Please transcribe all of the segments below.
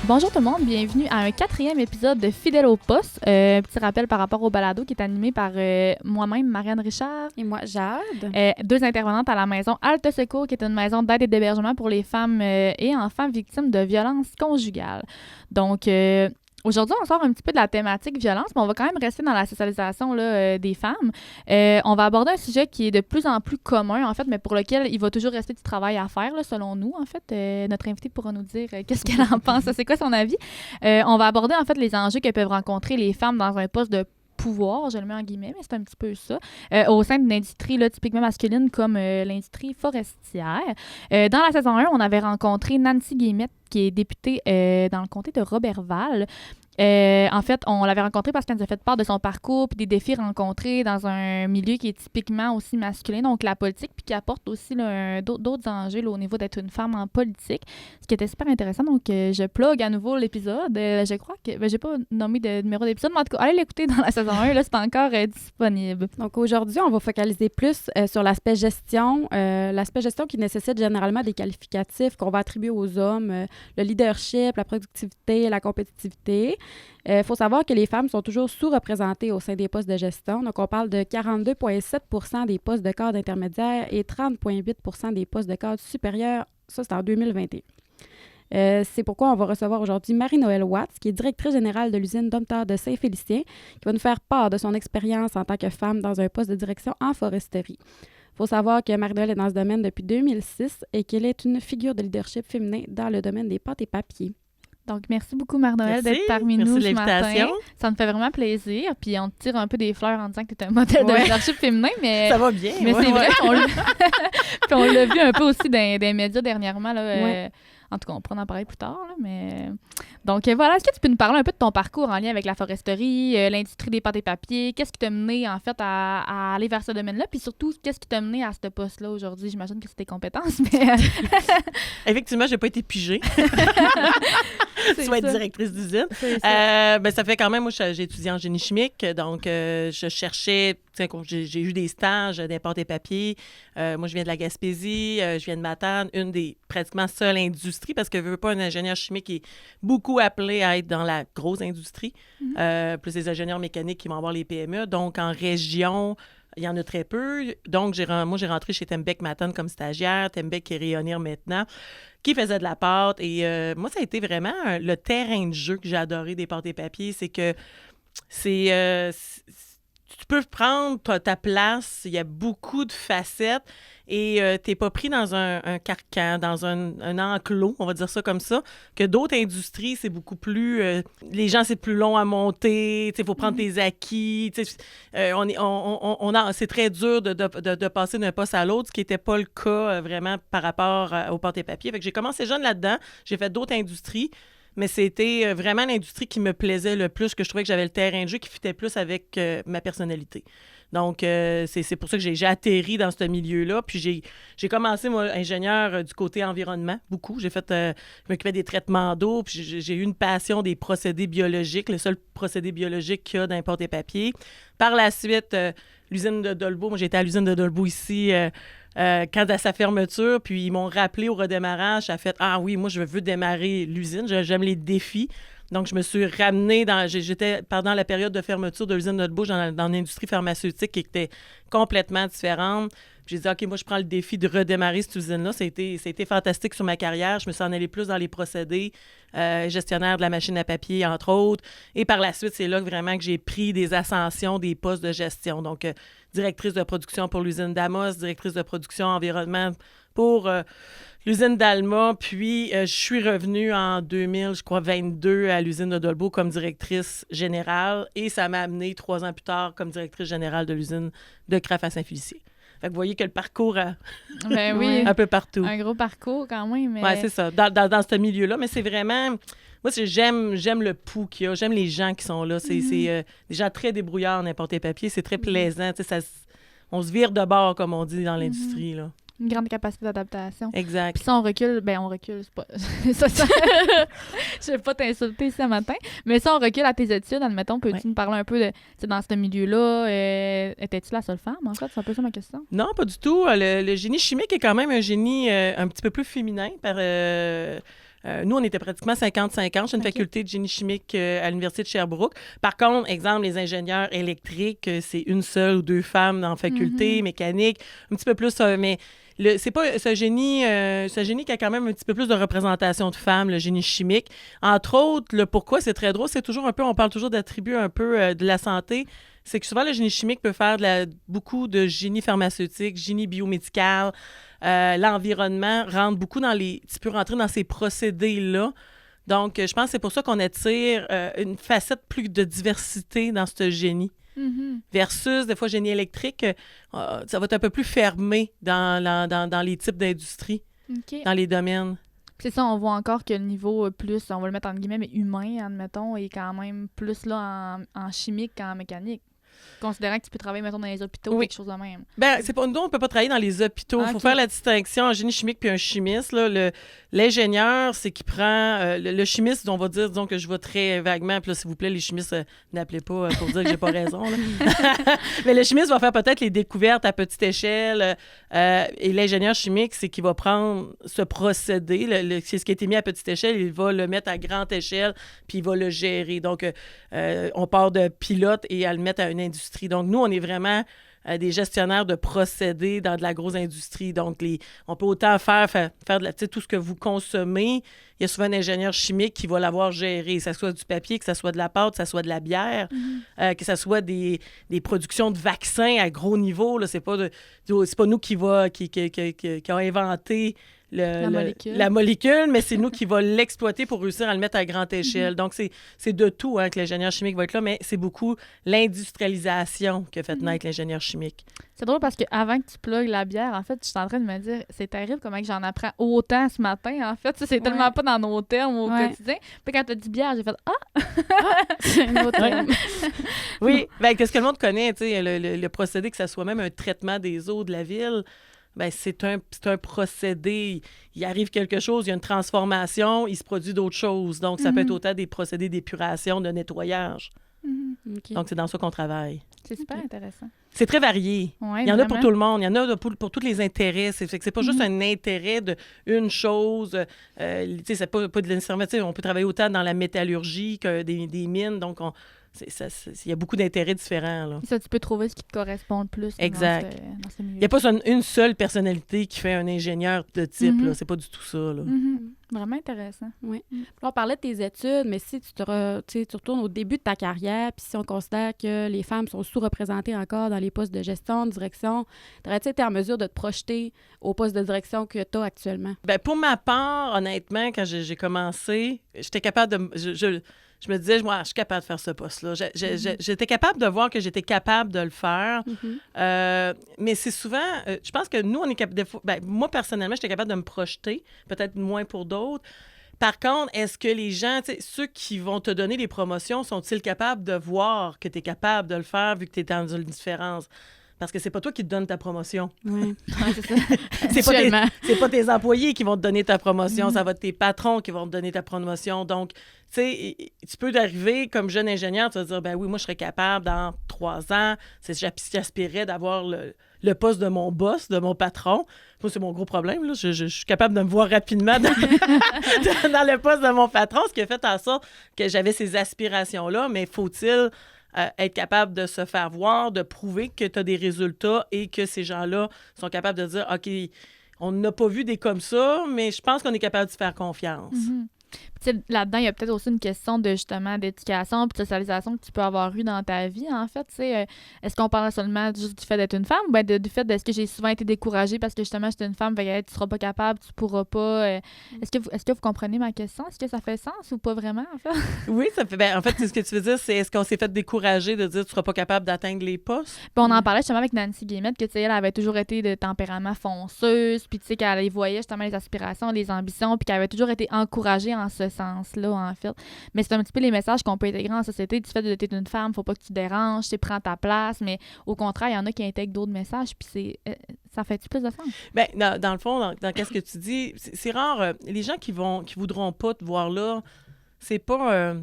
Bonjour tout le monde, bienvenue à un 4e épisode de Fidèle au poste. Petit rappel par rapport au balado qui est animé par moi-même, Marianne Richard. Et moi, Jade. Deux intervenantes à la maison Halte Secours, qui est une maison d'aide et d'hébergement pour les femmes et enfants victimes de violences conjugales. Donc, aujourd'hui, on sort un petit peu de la thématique violence, mais on va quand même rester dans la socialisation là, des femmes. On va aborder un sujet qui est de plus en plus commun, en fait, mais pour lequel il va toujours rester du travail à faire, là, selon nous, en fait. Notre invitée pourra nous dire qu'est-ce qu'elle en pense, c'est quoi son avis. On va aborder, en fait, les enjeux que peuvent rencontrer les femmes dans un poste de pouvoir, je le mets en guillemets, mais c'est un petit peu ça, au sein d'une industrie là, typiquement masculine comme l'industrie forestière. Dans la saison 1, on avait rencontré Nancy Guillemette, qui est députée dans le comté de Roberval. En fait, on l'avait rencontrée parce qu'elle nous a fait part de son parcours puis des défis rencontrés dans un milieu qui est typiquement aussi masculin, donc la politique, puis qui apporte aussi là, d'autres enjeux là, au niveau d'être une femme en politique, ce qui était super intéressant. Donc, je plug à nouveau l'épisode. Je crois que... j'ai pas nommé de numéro d'épisode, mais en tout cas, allez l'écouter dans la saison 1, là, c'est encore disponible. Donc, aujourd'hui, on va focaliser plus sur l'aspect gestion qui nécessite généralement des qualificatifs qu'on va attribuer aux hommes, le leadership, la productivité, la compétitivité. Il faut savoir que les femmes sont toujours sous-représentées au sein des postes de gestion. Donc, on parle de 42,7 % des postes de cadre intermédiaire et 30,8 % des postes de cadre supérieur. Ça, c'est en 2021. C'est pourquoi on va recevoir aujourd'hui Marie-Noëlle Watts, qui est directrice générale de l'usine Domtar de Saint-Félicien, qui va nous faire part de son expérience en tant que femme dans un poste de direction en foresterie. Il faut savoir que Marie-Noëlle est dans ce domaine depuis 2006 et qu'elle est une figure de leadership féminin dans le domaine des pâtes et papiers. Donc, merci beaucoup, Marie-Noëlle, d'être parmi nous ce matin. Ça me fait vraiment plaisir. Puis, on te tire un peu des fleurs en disant que tu es un modèle de leadership féminin, mais... Ça va bien. Mais c'est vrai, puis on l'a vu un peu aussi dans les médias dernièrement, là, en tout cas, on pourra en parler plus tard, là, mais... Donc, voilà, est-ce que tu peux nous parler un peu de ton parcours en lien avec la foresterie, l'industrie des pâtes et papiers? Qu'est-ce qui t'a mené, en fait, à aller vers ce domaine-là? Puis surtout, qu'est-ce qui t'a mené à ce poste-là aujourd'hui? J'imagine que c'est tes compétences, mais... Effectivement, j'ai pas été pigée. Tu vas être directrice d'usine. Ça fait quand même, moi, j'ai étudié en génie chimique, donc je cherchais, j'ai eu des stages des pâtes et papiers. Moi, je viens de la Gaspésie, je viens de Matane, une des pratiquement seules industries, parce que je veux pas un ingénieur chimique qui est beaucoup appelé à être dans la grosse industrie, plus les ingénieurs mécaniques qui vont avoir les PME. Donc, en région, il y en a très peu. Donc, moi, j'ai rentré chez Tembec Matane comme stagiaire. Tembec qui est rayonnière maintenant, qui faisait de la pâte. Et moi, ça a été vraiment le terrain de jeu que j'ai adoré des pâtes et papiers. C'est que tu peux prendre ta place. Il y a beaucoup de facettes. Et tu n'es pas pris dans un carcan, dans un enclos, on va dire ça comme ça, que d'autres industries, c'est beaucoup plus... les gens, c'est plus long à monter, il faut prendre tes acquis. C'est très dur de passer d'un poste à l'autre, ce qui n'était pas le cas vraiment par rapport aux pâtes et papiers. Fait que j'ai commencé jeune là-dedans, j'ai fait d'autres industries, mais c'était vraiment l'industrie qui me plaisait le plus, que je trouvais que j'avais le terrain de jeu qui fitait plus avec ma personnalité. Donc, c'est pour ça que j'ai atterri dans ce milieu-là. Puis, j'ai commencé, moi, ingénieur du côté environnement, beaucoup. Je m'occupais des traitements d'eau, puis j'ai eu une passion des procédés biologiques, le seul procédé biologique qu'il y a dans les pâtes et papiers. Par la suite, l'usine de Dolbeau, moi, j'étais à l'usine de Dolbeau ici quand à sa fermeture, puis ils m'ont rappelé au redémarrage, ça a fait « Ah oui, moi, je veux démarrer l'usine, j'aime les défis ». Donc, je me suis ramenée j'étais pendant la période de fermeture de l'usine de Dolbeau dans l'industrie pharmaceutique qui était complètement différente. Puis j'ai dit, OK, moi, je prends le défi de redémarrer cette usine-là. Ça a été fantastique sur ma carrière. Je me suis en allée plus dans les procédés, gestionnaire de la machine à papier, entre autres. Et par la suite, c'est là vraiment que j'ai pris des ascensions des postes de gestion. Donc, directrice de production pour l'usine d'Amos, directrice de production environnement pour l'usine d'Alma. Puis, je suis revenue en 2022 à l'usine de Dolbeau comme directrice générale. Et ça m'a amenée 3 ans plus tard comme directrice générale de l'usine de Craft à Saint-Félicien. Fait que vous voyez que le parcours oui, un peu partout. Un gros parcours quand même. Mais... Oui, c'est ça. Dans ce milieu-là. Mais c'est vraiment... Moi, j'aime le pouls qu'il y a. J'aime les gens qui sont là. C'est des gens très débrouillards, n'importe quel papier. C'est très plaisant. On se vire de bord, comme on dit dans l'industrie, là. Une grande capacité d'adaptation. Exact. Puis si on recule, c'est pas... Je vais pas t'insulter ce matin, mais si on recule à tes études, admettons, peux-tu nous parler un peu de... Dans ce milieu-là, étais-tu la seule femme, en fait? C'est un peu ça ma question. Non, pas du tout. Le génie chimique est quand même un génie un petit peu plus féminin. nous, on était pratiquement 50-50. J'ai une faculté de génie chimique à l'Université de Sherbrooke. Par contre, exemple, les ingénieurs électriques, c'est une seule ou deux femmes dans la faculté, mécanique, un petit peu plus, mais c'est pas ce génie qui a quand même un petit peu plus de représentation de femmes, le génie chimique. Entre autres, le pourquoi, c'est très drôle, c'est toujours un peu, on parle toujours d'attributs un peu de la santé. C'est que souvent, le génie chimique peut faire beaucoup de génie pharmaceutique, génie biomédical. L'environnement rentre beaucoup tu peux rentrer dans ces procédés-là. Donc, je pense que c'est pour ça qu'on attire une facette plus de diversité dans ce génie. Versus, des fois, génie électrique, ça va être un peu plus fermé dans les types d'industries, dans les domaines. C'est ça, on voit encore que le niveau plus, on va le mettre entre guillemets, mais humain, admettons, est quand même plus là en chimique qu'en mécanique. Considérant que tu peux travailler, mettons, dans les hôpitaux ou quelque chose de même. Ben, c'est pas, nous, on ne peut pas travailler dans les hôpitaux. Il faut faire la distinction en génie chimique puis un chimiste. Là. L'ingénieur, c'est qui prend... le chimiste, on va dire, disons que je vois très vaguement, puis là, s'il vous plaît, les chimistes, n'appelez pas pour dire que j'ai pas raison. Là. Mais le chimiste va faire peut-être les découvertes à petite échelle. Et l'ingénieur chimique, c'est qui va prendre ce procédé, c'est ce qui a été mis à petite échelle, il va le mettre à grande échelle, puis il va le gérer. Donc, on part de pilote et à le mettre à une industrie. Donc, nous, on est vraiment des gestionnaires de procédés dans de la grosse industrie. Donc, on peut autant faire de tout ce que vous consommez. Il y a souvent un ingénieur chimique qui va l'avoir géré, que ce soit du papier, que ce soit de la pâte, que ce soit de la bière, que ce soit des productions de vaccins à gros niveau. Là, c'est pas nous qui ont inventé la molécule, mais c'est nous qui va l'exploiter pour réussir à le mettre à grande échelle. Donc, c'est de tout que l'ingénieur chimique va être là, mais c'est beaucoup l'industrialisation qui a fait naître l'ingénieur chimique. C'est drôle parce qu'avant que tu plugues la bière, en fait, je suis en train de me dire, c'est terrible comment que j'en apprends autant ce matin, en fait. Ça, c'est tellement pas dans nos termes au quotidien. Puis quand tu as dit bière, j'ai fait « Ah! » C'est un autre terme. Oui, bien, qu'est-ce que le monde connaît, tu sais, le procédé, que ça soit même un traitement des eaux de la ville, bien, c'est un procédé. Il arrive quelque chose, il y a une transformation, il se produit d'autres choses. Donc, ça peut être autant des procédés d'épuration, de nettoyage. Donc, c'est dans ça qu'on travaille. C'est super intéressant. C'est très varié. Ouais, il y en a pour tout le monde. Il y en a pour tous les intérêts. C'est pas juste un intérêt d'une chose. C'est pas de l'informatique. On peut travailler autant dans la métallurgie que des mines. Donc, il y a beaucoup d'intérêts différents. Là. Ça, tu peux trouver ce qui te correspond le plus exact. Dans ce milieu. Il n'y a pas une seule personnalité qui fait un ingénieur de type. Là. C'est pas du tout ça. Là. Vraiment intéressant. Oui. On parlait de tes études, mais si tu retournes au début de ta carrière, puis si on considère que les femmes sont sous-représentées encore dans les postes de gestion, de direction, aurais-tu été en mesure de te projeter au poste de direction que tu as actuellement? Bien, pour ma part, honnêtement, quand j'ai commencé, j'étais capable de... Je me disais, moi, je suis capable de faire ce poste-là. J'étais capable de voir que j'étais capable de le faire. Mais c'est souvent... je pense que nous, on est capable... moi, personnellement, j'étais capable de me projeter, peut-être moins pour d'autres. Par contre, est-ce que les gens, ceux qui vont te donner les promotions, sont-ils capables de voir que tu es capable de le faire vu que tu es dans une différence? Parce que c'est pas toi qui te donnes ta promotion. Oui, c'est ça. c'est pas tes employés qui vont te donner ta promotion, ça va être tes patrons qui vont te donner ta promotion. Donc, tu sais, tu peux arriver comme jeune ingénieur, tu vas dire, ben oui, moi, je serais capable dans 3 ans, j'aspirais d'avoir le poste de mon boss, de mon patron. Moi, c'est mon gros problème, là. Je suis capable de me voir rapidement dans le poste de mon patron, ce qui a fait en sorte que j'avais ces aspirations-là, mais faut-il... être capable de se faire voir, de prouver que tu as des résultats et que ces gens-là sont capables de dire « OK, on n'a pas vu des comme ça, mais je pense qu'on est capable de faire confiance. Là-dedans, il y a peut-être aussi une question de justement d'éducation et de socialisation que tu peux avoir eu dans ta vie, en fait. Est-ce qu'on parle seulement juste du fait d'être une femme ou du fait d'est-ce que j'ai souvent été découragée parce que justement j'étais une femme, tu ne seras pas capable, tu ne pourras pas. Est-ce que vous comprenez ma question? Est-ce que ça fait sens ou pas vraiment, en fait? Oui, ça fait. En fait, ce que tu veux dire, c'est est-ce qu'on s'est fait décourager de dire tu ne seras pas capable d'atteindre les postes? Puis on en parlait justement avec Nancy Guillemette, que elle avait toujours été de tempérament fonceuse, puis qu'elle y voyait justement les aspirations, les ambitions, puis qu'elle avait toujours été encouragée en ce sens-là, en fait. Mais c'est un petit peu les messages qu'on peut intégrer en société du fait de t'être une femme, faut pas que tu déranges, prends ta place, mais au contraire, il y en a qui intègrent d'autres messages, puis ça fait-tu plus de sens? Bien, dans le fond, dans qu'est-ce que tu dis, c'est rare, les gens qui voudront pas te voir là, c'est pas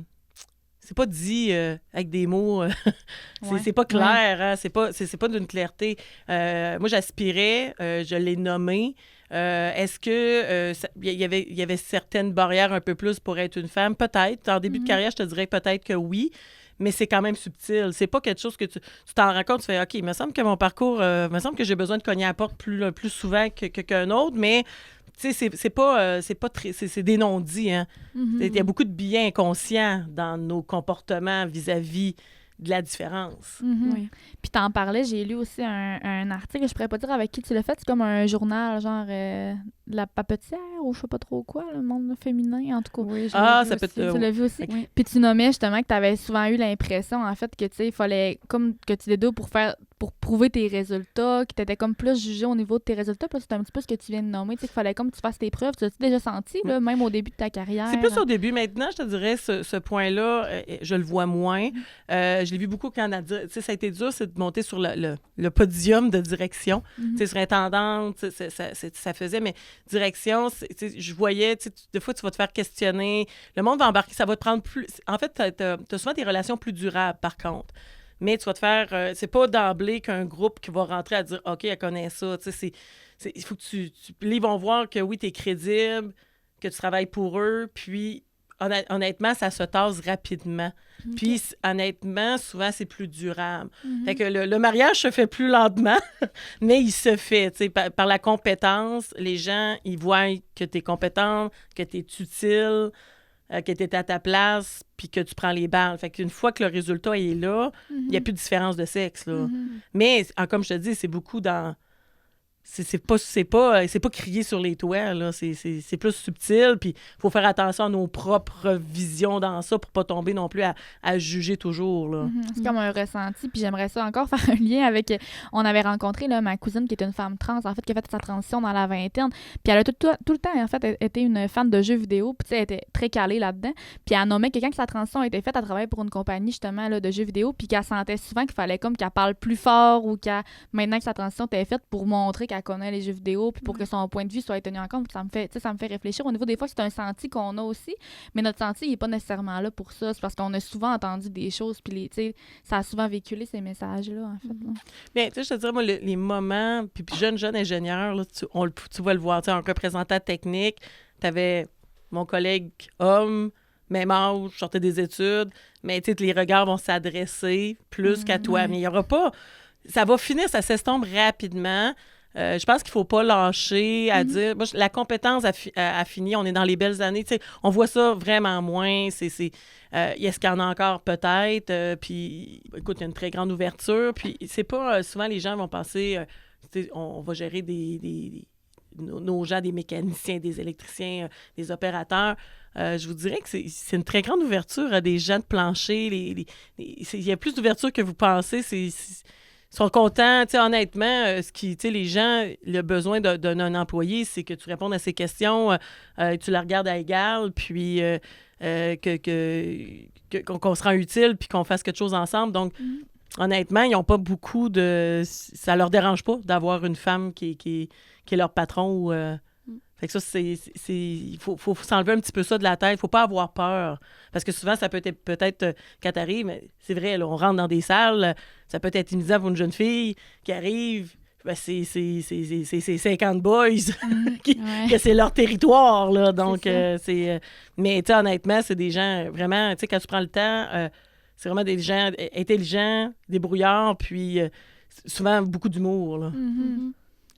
c'est pas dit avec des mots, Ouais. c'est pas clair, hein? C'est pas d'une clarté. Moi, j'aspirais, je l'ai nommé. Est-ce que il y avait certaines barrières un peu plus pour être une femme? Peut-être. En début de carrière, je te dirais peut-être que oui, mais c'est quand même subtil. C'est pas quelque chose que tu t'en rends compte, tu fais « OK, il me semble que mon parcours, il me semble que j'ai besoin de cogner à la porte plus souvent qu'un autre, mais... » Tu sais, c'est des non-dits, hein. Il y a beaucoup de biais inconscients dans nos comportements vis-à-vis de la différence. Oui. Puis t'en parlais, j'ai lu aussi un article, je pourrais pas dire avec qui tu l'as fait, c'est comme un journal, genre de la papetière ou je sais pas trop quoi, le monde féminin, en tout cas. Oui, Ça peut être... Tu l'as vu aussi? Oui. Puis tu nommais justement que tu avais souvent eu l'impression, en fait, que tu sais, il fallait comme que tu dédoubles pour prouver tes résultats, que tu étais comme plus jugé au niveau de tes résultats. Puis là, c'est un petit peu ce que tu viens de nommer, tu sais, qu'il fallait comme que tu fasses tes preuves. Tu l'as-tu déjà senti, là, même au début de ta carrière? C'est plus au début. Maintenant, je te dirais, ce point-là, je le vois moins. Je l'ai vu beaucoup quand tu sais, ça a été dur, c'est de monter sur le podium de direction. Tu sais, sur intendante, ça faisait, mais direction, tu sais, je voyais, tu sais, des fois, tu vas te faire questionner. Le monde va embarquer, ça va te prendre plus... En fait, t'as souvent des relations plus durables, par contre. Mais tu vas te faire... c'est pas d'emblée qu'un groupe qui va rentrer à dire « OK, elle connaît ça. » Tu sais, il faut que ils vont voir que oui, tu es crédible, que tu travailles pour eux, puis honnêtement, ça se tasse rapidement. Okay. Puis honnêtement, souvent, c'est plus durable. Fait que le mariage se fait plus lentement, mais il se fait. Tu sais, par la compétence, les gens, ils voient que tu es compétente, que tu es utile, que tu es à ta place, puis que tu prends les balles. Fait qu'une fois que le résultat est là, il n'y a plus de différence de sexe, là. Mais, comme je te dis, c'est beaucoup dans... C'est pas crier sur les toits, là. C'est plus subtil, puis il faut faire attention à nos propres visions dans ça pour pas tomber non plus à juger toujours, là. C'est comme un ressenti, puis j'aimerais ça encore faire un lien avec... On avait rencontré là, ma cousine qui est une femme trans, en fait, qui a fait sa transition dans la vingtaine, puis elle a tout le temps, en fait, été une fan de jeux vidéo, puis tu sais, elle était très calée là-dedans, puis elle nommait quelqu'un que sa transition a été faite, elle travaillait pour une compagnie, justement, là, de jeux vidéo, puis qu'elle sentait souvent qu'il fallait comme qu'elle parle plus fort ou maintenant que sa transition était faite pour montrer qu'elle connaît les jeux vidéo puis pour que son point de vue soit tenu en compte. Ça me fait réfléchir. Au niveau des fois, c'est un senti qu'on a aussi, mais notre senti, il n'est pas nécessairement là pour ça. C'est parce qu'on a souvent entendu des choses puis ça a souvent véhiculé ces messages-là, en fait. Là. Bien, tu sais, je te dirais, moi, les moments, puis jeune ingénieur, là, tu vas le voir, tu sais, un représentant technique, tu avais mon collègue homme, même âge, sortait des études, mais tu sais, les regards vont s'adresser plus qu'à toi. Mais il n'y aura pas... Ça va finir, ça s'estompe rapidement. Je pense qu'il ne faut pas lâcher à dire... Moi, la compétence a fini, on est dans les belles années. Tu sais, on voit ça vraiment moins. Est-ce qu'il y en a encore? Peut-être. Puis, écoute, il y a une très grande ouverture. Puis, c'est pas... souvent, les gens vont penser... on va gérer nos gens, des mécaniciens, des électriciens, des opérateurs. Je vous dirais que c'est une très grande ouverture à des gens de plancher. Il y a plus d'ouverture que vous pensez. Ils sont contents, tu sais, honnêtement, les gens, le besoin d'un employé, c'est que tu répondes à ses questions, tu la regardes à égal, puis qu'on se rend utile, puis qu'on fasse quelque chose ensemble. Donc, honnêtement, ils n'ont pas beaucoup de... Ça leur dérange pas d'avoir une femme qui est leur patron. Fait que ça, il faut s'enlever un petit peu ça de la tête. Il faut pas avoir peur. Parce que souvent, ça peut être peut-être quand t'arrives, mais c'est vrai, là, on rentre dans des salles, ça peut être intimidant pour une jeune fille qui arrive, ben c'est 50 boys que c'est leur territoire, là. Donc, mais tu sais, honnêtement, c'est des gens vraiment, tu sais, quand tu prends le temps, c'est vraiment des gens intelligents, débrouillards, puis souvent beaucoup d'humour, là.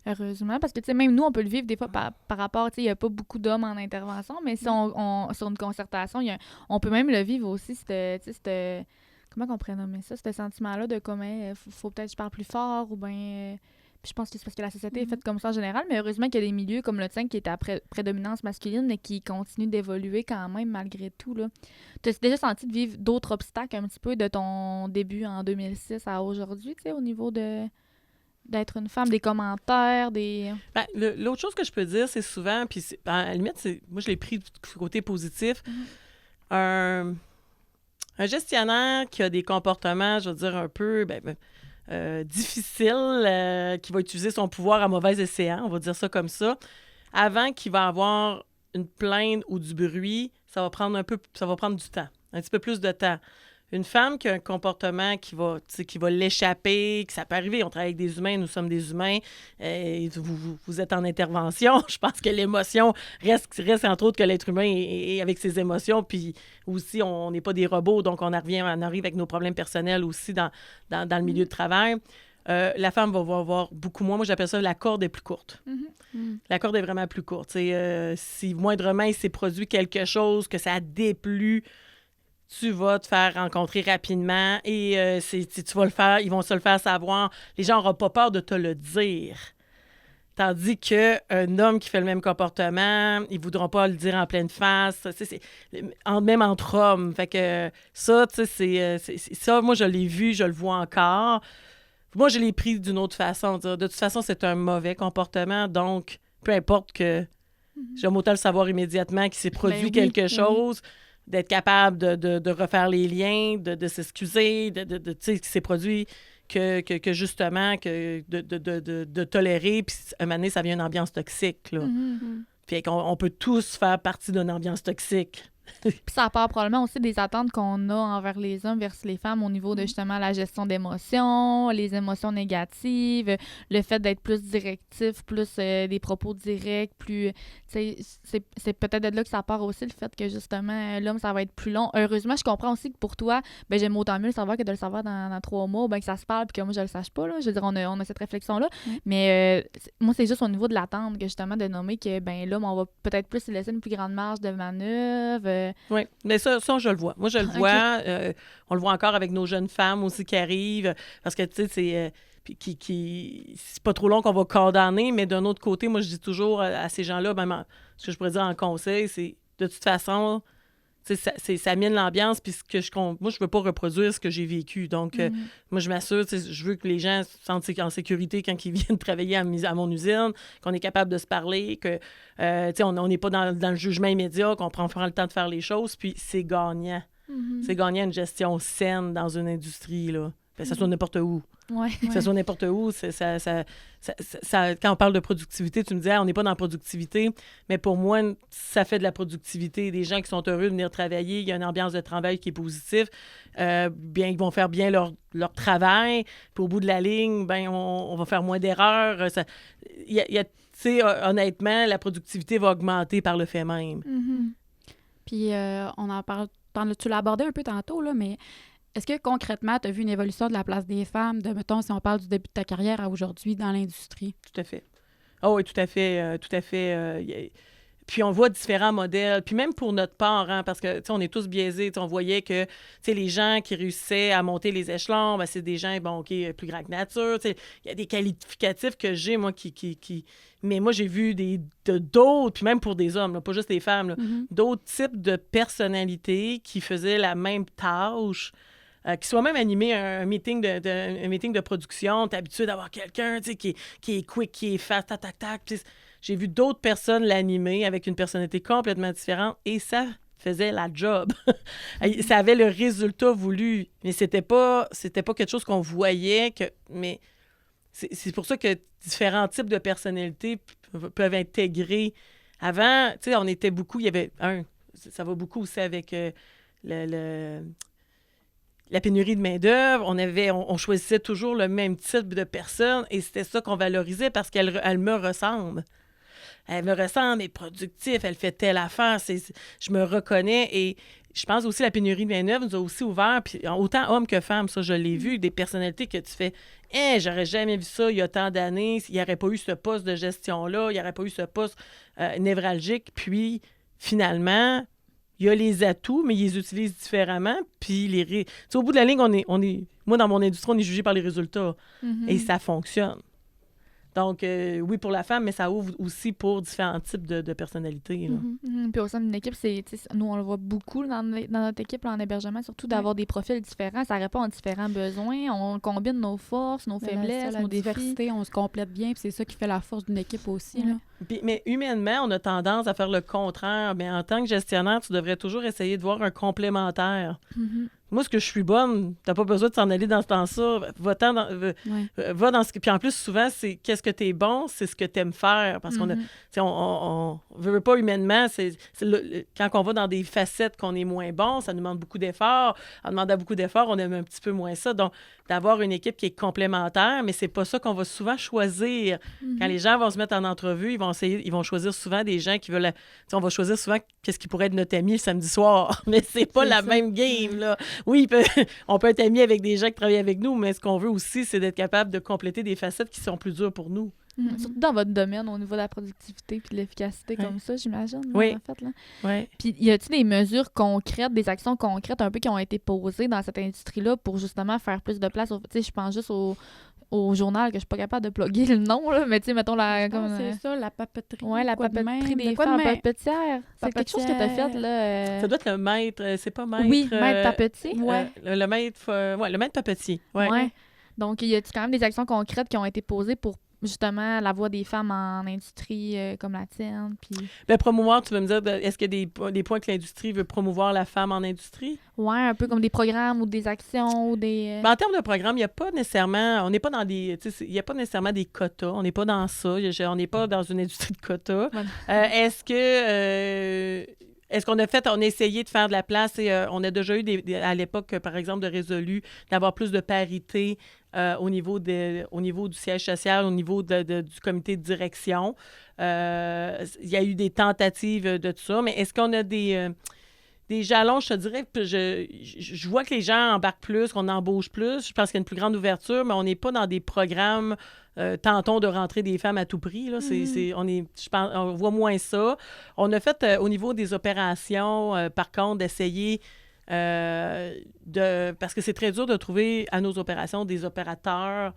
Heureusement, parce que, tu sais, même nous, on peut le vivre des fois par rapport, tu sais, il n'y a pas beaucoup d'hommes en intervention, mais si on sur une concertation, on peut même le vivre aussi, comment on pourrait nommer ça, ce sentiment-là de comment faut peut-être que je parle plus fort, ou bien... Puis je pense que c'est parce que la société est faite comme ça en général, mais heureusement qu'il y a des milieux comme le tien qui est à prédominance masculine, mais qui continuent d'évoluer quand même malgré tout, là. Tu as déjà senti de vivre d'autres obstacles un petit peu de ton début en 2006 à aujourd'hui, tu sais, au niveau d'être une femme, des commentaires, des... Ben, l'autre chose que je peux dire, c'est souvent, puis à la limite, moi, je l'ai pris du côté positif, un gestionnaire qui a des comportements, je veux dire, un peu difficiles, qui va utiliser son pouvoir à mauvais escient, on va dire ça comme ça, avant qu'il va avoir une plainte ou du bruit, ça va prendre du temps. un petit peu plus de temps. Une femme qui a un comportement qui va l'échapper, que ça peut arriver, on travaille avec des humains, nous sommes des humains, vous êtes en intervention, je pense que l'émotion reste entre autres que l'être humain est avec ses émotions, puis aussi, on n'est pas des robots, donc on arrive avec nos problèmes personnels aussi dans le milieu de travail. La femme va avoir beaucoup moins. Moi, j'appelle ça la corde est plus courte. La corde est vraiment plus courte. Si moindrement il s'est produit quelque chose, que ça a déplu, tu vas te faire rencontrer rapidement et tu vas le faire, ils vont se le faire savoir. Les gens n'auront pas peur de te le dire. Tandis qu'un homme qui fait le même comportement, ils ne voudront pas le dire en pleine face. Même entre hommes. Fait que ça, ça, moi, je l'ai vu, je le vois encore. Moi, je l'ai pris d'une autre façon. De toute façon, c'est un mauvais comportement. Donc, peu importe que j'aime autant le savoir immédiatement qu'il s'est produit quelque chose, d'être capable de refaire les liens, de s'excuser, tu sais, qu'il s'est produit que justement, de tolérer. Puis, à un moment donné, ça devient une ambiance toxique, là. Puis, on peut tous faire partie d'une ambiance toxique. Puis ça part probablement aussi des attentes qu'on a envers les hommes versus les femmes au niveau de justement la gestion d'émotions, les émotions négatives, le fait d'être plus directif, plus des propos directs, plus... C'est peut-être de là que ça part aussi, le fait que justement, l'homme, ça va être plus long. Heureusement, je comprends aussi que pour toi, ben j'aime autant mieux le savoir que de le savoir dans 3 mois, ben que ça se parle puis que moi, je le sache pas, là. Je veux dire, on a cette réflexion-là. Mais moi, c'est juste au niveau de l'attente que justement de nommer que, ben l'homme, on va peut-être plus se laisser une plus grande marge de manœuvre. Oui, mais ça, je le vois. Moi, je le vois. On le voit encore avec nos jeunes femmes aussi qui arrivent. Parce que, tu sais, c'est pas trop long qu'on va condamner, mais d'un autre côté, moi, je dis toujours à ces gens-là, même ce que je pourrais dire en conseil, c'est de toute façon, ça mine l'ambiance, puis moi, je veux pas reproduire ce que j'ai vécu. Donc, moi, je m'assure, je veux que les gens se sentent en sécurité quand ils viennent travailler à mon usine, qu'on est capable de se parler, que, on n'est pas dans le jugement immédiat, qu'on prend le temps de faire les choses, puis c'est gagnant. C'est gagnant une gestion saine dans une industrie, là. Que ça soit n'importe où. Que ça soit n'importe où, quand on parle de productivité, tu me disais, on n'est pas dans la productivité, mais pour moi, ça fait de la productivité. Des gens qui sont heureux de venir travailler, il y a une ambiance de travail qui est positive, ils vont faire bien leur travail, puis au bout de la ligne, on va faire moins d'erreurs. Honnêtement, la productivité va augmenter par le fait même. Puis on en parle, tu l'as abordé un peu tantôt, là, mais est-ce que concrètement, tu as vu une évolution de la place des femmes, mettons, si on parle du début de ta carrière à aujourd'hui dans l'industrie? Tout à fait. Ah oui, tout à fait. Puis on voit différents modèles. Puis même pour notre part, parce que, on est tous biaisés. On voyait que, les gens qui réussissaient à monter les échelons, c'est des gens, plus grands que nature. Il y a des qualificatifs que j'ai, moi, Mais moi, j'ai vu d'autres, puis même pour des hommes, là, pas juste des femmes, là, d'autres types de personnalités qui faisaient la même tâche, qui soit même animé un meeting de production, t'es habitué d'avoir quelqu'un qui est quick, qui est fast, tac, tac, tac. Puis j'ai vu d'autres personnes l'animer avec une personnalité complètement différente et ça faisait la job. Ça avait le résultat voulu, mais c'était pas quelque chose qu'on voyait. Mais c'est pour ça que différents types de personnalités peuvent intégrer. Avant, on était beaucoup, il y avait ça va beaucoup aussi avec la pénurie de main-d'œuvre, on choisissait toujours le même type de personne et c'était ça qu'on valorisait parce qu'elle me ressemble. Elle me ressemble, elle est productive, elle fait telle affaire, je me reconnais et je pense aussi que la pénurie de main-d'œuvre nous a aussi ouvert, puis autant hommes que femmes, ça je l'ai vu, des personnalités que tu fais « j'aurais jamais vu ça il y a tant d'années, il n'y aurait pas eu ce poste de gestion-là, il n'y aurait pas eu ce poste névralgique. » Puis finalement, il y a les atouts, mais ils les utilisent différemment. Puis au bout de la ligne, moi, dans mon industrie, on est jugé par les résultats. Et ça fonctionne. Donc, oui, pour la femme, mais ça ouvre aussi pour différents types de personnalités. Puis au sein d'une équipe, nous, on le voit beaucoup dans notre équipe là, en hébergement, surtout d'avoir des profils différents. Ça répond à différents besoins. On combine nos forces, nos faiblesses, nos défis. Diversité, on se complète bien, puis c'est ça qui fait la force d'une équipe aussi. Là. Mais humainement, on a tendance à faire le contraire. Mais en tant que gestionnaire, tu devrais toujours essayer de voir un complémentaire. moi, ce que je suis bonne, t'as pas besoin de s'en aller dans ça. Va-t'en va dans ce que... Puis en plus, souvent, c'est qu'est-ce que t'es bon, c'est ce que t'aimes faire. Parce qu'on a... on veut pas humainement, quand on va dans des facettes qu'on est moins bon, ça nous demande beaucoup d'efforts. En demandant beaucoup d'efforts, on aime un petit peu moins ça. Donc, d'avoir une équipe qui est complémentaire, mais c'est pas ça qu'on va souvent choisir. Quand les gens vont se mettre en entrevue, ils vont choisir souvent des gens qui veulent... On va choisir souvent qu'est-ce qui pourrait être notre ami le samedi soir. Mais c'est pas la même game, là. Oui, on peut être amis avec des gens qui travaillent avec nous, mais ce qu'on veut aussi, c'est d'être capable de compléter des facettes qui sont plus dures pour nous. Surtout dans votre domaine, au niveau de la productivité puis de l'efficacité comme ça, j'imagine. Oui. En fait, là. Oui. Puis, y a-t-il des mesures concrètes, des actions concrètes un peu qui ont été posées dans cette industrie-là pour justement faire plus de place? Tu sais, je pense juste au journal, que je suis pas capable de plugger le nom, là, mais tu sais, mettons c'est ça, la papeterie. Oui, la papeterie des quoi de femmes même? papetières. C'est quelque chose que tu as fait, là. Ça doit être le maître, c'est pas maître... Oui, maître papetier. Le maître papetier. Ouais. Donc, y a-t-il quand même des actions concrètes qui ont été posées pour justement la voix des femmes en industrie comme la tienne? Puis... Ben, promouvoir, tu veux me dire, est-ce qu'il y a des points que l'industrie veut promouvoir la femme en industrie? Oui, un peu comme des programmes ou des actions ou des... Ben, en termes de programme, il n'y a pas nécessairement... On n'est pas dans des... Il n'y a pas nécessairement des quotas. On n'est pas dans ça. On n'est pas dans une industrie de quotas. Est-ce qu'on a essayé de faire de la place et on a déjà eu à l'époque, par exemple, de résolu d'avoir plus de parité au niveau du siège social, au niveau du comité de direction. Il y a eu des tentatives de tout ça, mais est-ce qu'on a des jalons, je te dirais, je vois que les gens embarquent plus, qu'on embauche plus. Je pense qu'il y a une plus grande ouverture, mais on n'est pas dans des programmes tentons de rentrer des femmes à tout prix. Là. Je pense, on voit moins ça. On a fait, au niveau des opérations, par contre, d'essayer parce que c'est très dur de trouver à nos opérations des opérateurs,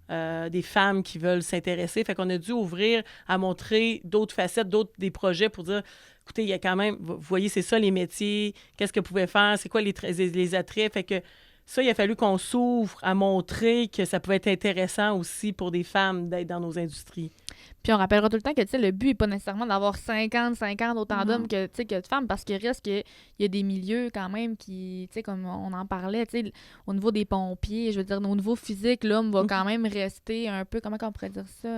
des femmes qui veulent s'intéresser. Fait qu'on a dû ouvrir à montrer d'autres facettes, des projets pour dire, écoutez, il y a quand même, vous voyez, c'est ça les métiers, qu'est-ce que vous pouvez faire, c'est quoi les attraits. Fait que ça, il a fallu qu'on s'ouvre à montrer que ça pouvait être intéressant aussi pour des femmes d'être dans nos industries. Puis on rappellera tout le temps que, tu sais, le but n'est pas nécessairement d'avoir 50 autant d'hommes que de femmes, parce qu'il reste qu'il y a des milieux quand même qui, tu sais, comme on en parlait, tu sais, au niveau des pompiers, je veux dire, au niveau physique, l'homme va quand même rester un peu, comment on pourrait dire ça?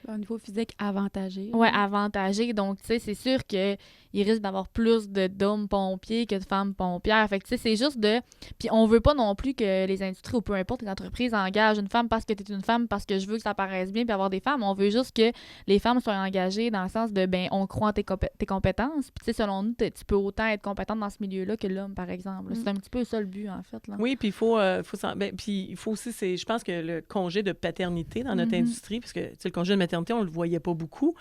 Au niveau physique, avantagé. Oui, avantagé. Donc, tu sais, c'est sûr qu'il risque d'avoir plus d'hommes pompiers que de femmes pompières. Fait que, tu sais, c'est juste de... Puis on veut pas non plus que les industries ou peu importe les entreprises engagent une femme parce que tu es une femme, parce que je veux que ça paraisse bien puis avoir des femmes. On veut juste que les femmes soient engagées dans le sens de, ben, on croit en tes compétences. Puis, tu sais, selon nous, tu peux autant être compétente dans ce milieu-là que l'homme, par exemple. C'est un petit peu ça le but, en fait. Là. Oui, puis il faut aussi, je pense que le congé de paternité dans notre industrie, parce que, tu sais, le congé de maternité, on le voyait pas beaucoup.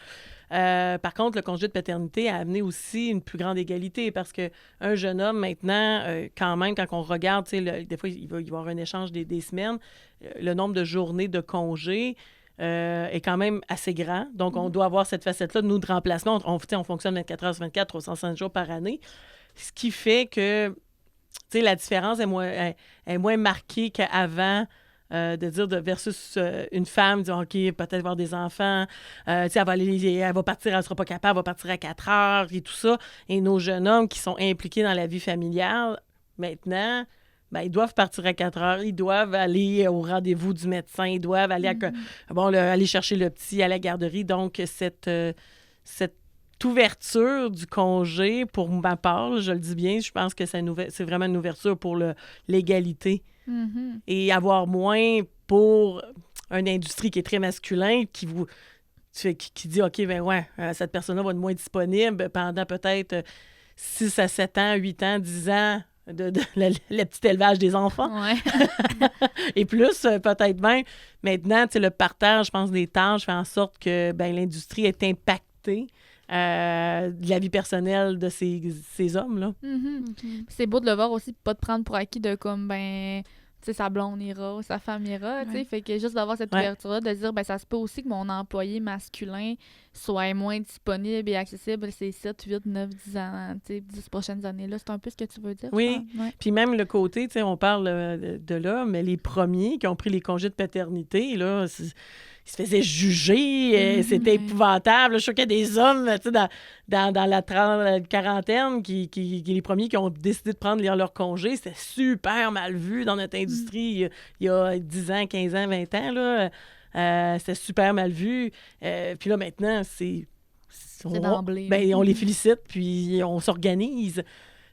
Par contre, le congé de paternité a amené aussi une plus grande égalité parce qu'un jeune homme, maintenant, quand même, quand on regarde, tu sais, des fois, il va y avoir un échange des semaines, le nombre de journées de congé est quand même assez grand. Donc, on doit avoir cette facette-là, nous, de remplacement. On fonctionne 24 heures sur 24, 305 jours par année. Ce qui fait que, tu sais, la différence est moins marquée qu'avant. De dire versus une femme, disant, OK, peut-être avoir des enfants, elle va partir, elle ne sera pas capable, elle va partir à 4 heures et tout ça. Et nos jeunes hommes qui sont impliqués dans la vie familiale, maintenant, ben, ils doivent partir à 4 heures, ils doivent aller au rendez-vous du médecin, ils doivent aller, aller chercher le petit à la garderie. Donc, cette ouverture du congé, pour ma part, je le dis bien, je pense que c'est vraiment une ouverture pour l'égalité. Et avoir moins pour une industrie qui est très masculin, qui dit, OK, ben ouais, cette personne-là va être moins disponible pendant peut-être 6 à 7 ans, 8 ans, 10 ans de le petit élevage des enfants. Ouais. Et plus, peut-être même. Maintenant, le partage, je pense, des tâches fait en sorte que l'industrie est impactée de la vie personnelle de ces hommes-là. C'est beau de le voir aussi, pas de prendre pour acquis de comme, tu sais, sa blonde ira, sa femme ira, tu sais, fait que juste d'avoir cette ouverture-là, de dire, ça se peut aussi que mon employé masculin soit moins disponible et accessible ces 7, 8, 9, 10 ans, tu sais, 10 prochaines années-là. C'est un peu ce que tu veux dire, oui, puis même le côté, tu sais, on parle de l'homme, mais les premiers qui ont pris les congés de paternité, là, se faisaient juger, c'était épouvantable. Je suis qu'il y a des hommes, tu sais, dans la quarantaine, qui les premiers qui ont décidé de prendre leur congé, c'était super mal vu dans notre industrie il y a 10 ans, 15 ans, 20 ans, là. C'était super mal vu. Puis là, maintenant, c'est d'emblée. On les félicite, puis on s'organise.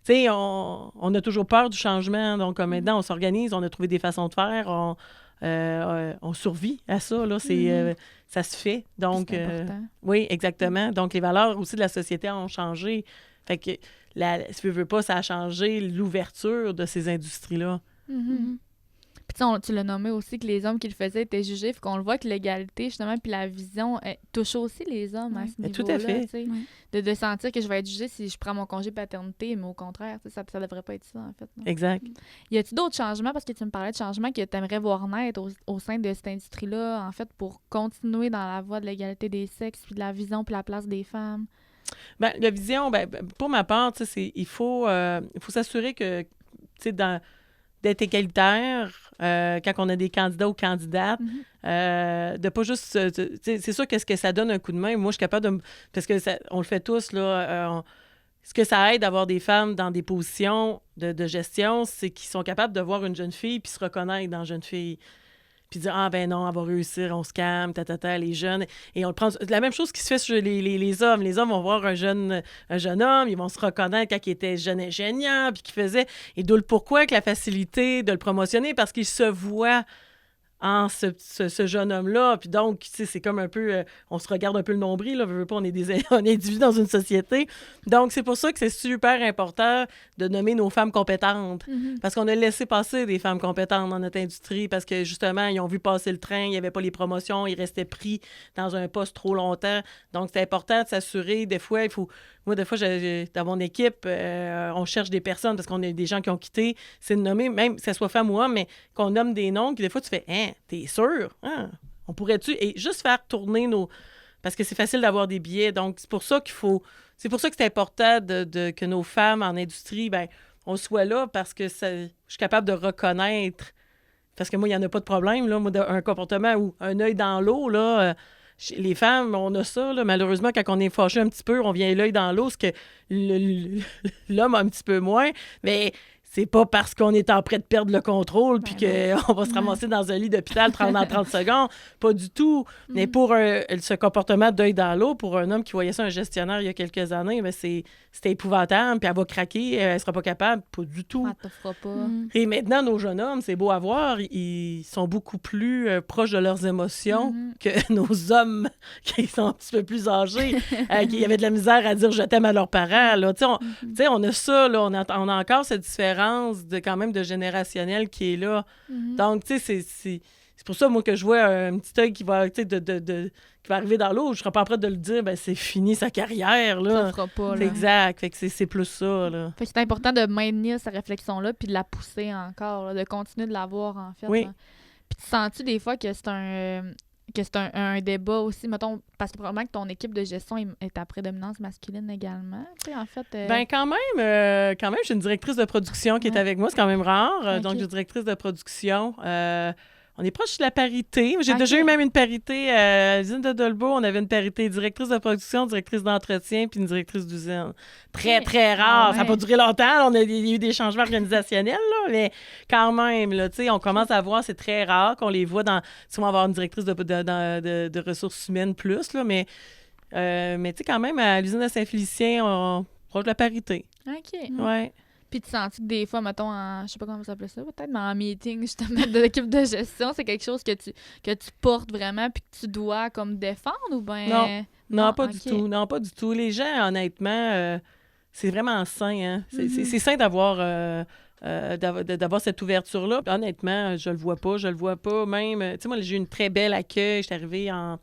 Tu sais, on a toujours peur du changement, donc maintenant, on s'organise, on a trouvé des façons de faire, on survit à ça, là, ça se fait. Donc, c'est important. oui, exactement. Donc, les valeurs aussi de la société ont changé. Fait que, si tu veux pas, ça a changé l'ouverture de ces industries-là. Puis tu l'as nommé aussi que les hommes qui le faisaient étaient jugés, fait qu'on le voit que l'égalité, justement, puis la vision touche aussi les hommes à ce niveau-là. Tout à fait. De sentir que je vais être jugée si je prends mon congé paternité, mais au contraire, ça devrait pas être ça, en fait. Non? Exact. Y a-t-il d'autres changements, parce que tu me parlais de changements que tu aimerais voir naître au sein de cette industrie-là, en fait, pour continuer dans la voie de l'égalité des sexes, puis de la vision, puis la place des femmes? Bien, la vision, pour ma part, tu sais, il faut s'assurer que, tu sais, d'être égalitaire quand on a des candidats ou candidates, de pas juste... c'est sûr qu'est-ce que ça donne un coup de main. Moi, je suis capable de... Parce que on le fait tous, là. Ce que ça aide d'avoir des femmes dans des positions de gestion, c'est qu'ils sont capables de voir une jeune fille puis se reconnaître dans une jeune fille. Puis dire, ah ben non, elle va réussir, on se calme, les jeunes. Et on le prend. La même chose qui se fait sur les hommes. Les hommes vont voir un jeune homme, ils vont se reconnaître quand il était jeune ingénieur, puis qu'il faisait. Et d'où le pourquoi avec la facilité de le promotionner, parce qu'il se voit en ce jeune homme-là. Puis donc, tu sais, c'est comme un peu... on se regarde un peu le nombril, là. Veut pas, on est des individus dans une société. Donc, c'est pour ça que c'est super important de nommer nos femmes compétentes. Parce qu'on a laissé passer des femmes compétentes dans notre industrie parce que, justement, ils ont vu passer le train, il n'y avait pas les promotions, ils restaient pris dans un poste trop longtemps. Donc, c'est important de s'assurer. Des fois, il faut... Moi, des fois, dans mon équipe, on cherche des personnes parce qu'on a des gens qui ont quitté. C'est de nommer, même que ce soit femme ou homme, mais qu'on nomme des noms, que des fois, tu fais « Hein, t'es sûr? Hein? On pourrait-tu? » Et juste faire tourner nos... Parce que c'est facile d'avoir des billets. Donc, c'est pour ça qu'il faut... C'est pour ça que c'est important que nos femmes en industrie, on soit là parce que je suis capable de reconnaître. Parce que moi, il n'y en a pas de problème, là. Moi, un comportement ou un œil dans l'eau, là... les femmes, on a ça, là, malheureusement, quand on est fâché un petit peu, on vient l'œil dans l'eau, ce que l'homme a un petit peu moins, mais c'est pas parce qu'on est en train de perdre le contrôle puis qu'on va se ramasser dans un lit d'hôpital dans 30 secondes. Pas du tout. Mais pour ce comportement d'œil dans l'eau, pour un homme qui voyait ça, un gestionnaire, il y a quelques années, c'était épouvantable, puis elle va craquer, elle sera pas capable. Pas du tout. Ça te fera pas. Et maintenant, nos jeunes hommes, c'est beau à voir, ils sont beaucoup plus proches de leurs émotions que nos hommes qui sont un petit peu plus âgés, qui avaient de la misère à dire « je t'aime » à leurs parents. Là. On a ça, là, on a encore cette différence quand même de générationnel qui est là. Donc, tu sais, c'est pour ça, moi, que je vois un petit œil qui va, qui va arriver dans l'eau, je ne serais pas prête de le dire, c'est fini sa carrière, là. Ça ne fera pas, là. Exact. Fait que c'est plus ça, là. Fait que c'est important de maintenir cette réflexion-là puis de la pousser encore, là, de continuer de l'avoir, en fait. Oui. Là. Puis tu sens-tu des fois que c'est un débat aussi, mettons, parce que probablement que ton équipe de gestion est à prédominance masculine également, tu sais, en fait. Quand même, j'ai une directrice de production qui est avec moi, c'est quand même rare. Okay. Donc, j'ai une directrice de production. On est proche de la parité. J'ai déjà eu même une parité à l'usine de Dolbeau. On avait une parité directrice de production, directrice d'entretien, puis une directrice d'usine. Très, très rare. Ça n'a pas duré longtemps. Il y a eu des changements organisationnels, là, mais quand même, là, on commence à voir, c'est très rare qu'on les voit dans... Si on va avoir une directrice de ressources humaines plus, là, mais tu sais, quand même, à l'usine de Saint-Félicien, on est proche de la parité. OK. Ouais. Puis tu sens que des fois, mettons, je sais pas comment ça s'appelle ça, peut-être, mais en meeting, justement, de l'équipe de gestion, c'est quelque chose que tu portes vraiment puis que tu dois comme défendre ou bien... Non, pas du tout. Non, pas du tout. Les gens, honnêtement, c'est vraiment sain. Hein? C'est sain d'avoir cette ouverture-là. Honnêtement, je le vois pas. Même, tu sais, moi, j'ai eu une très belle accueil. J'étais arrivée en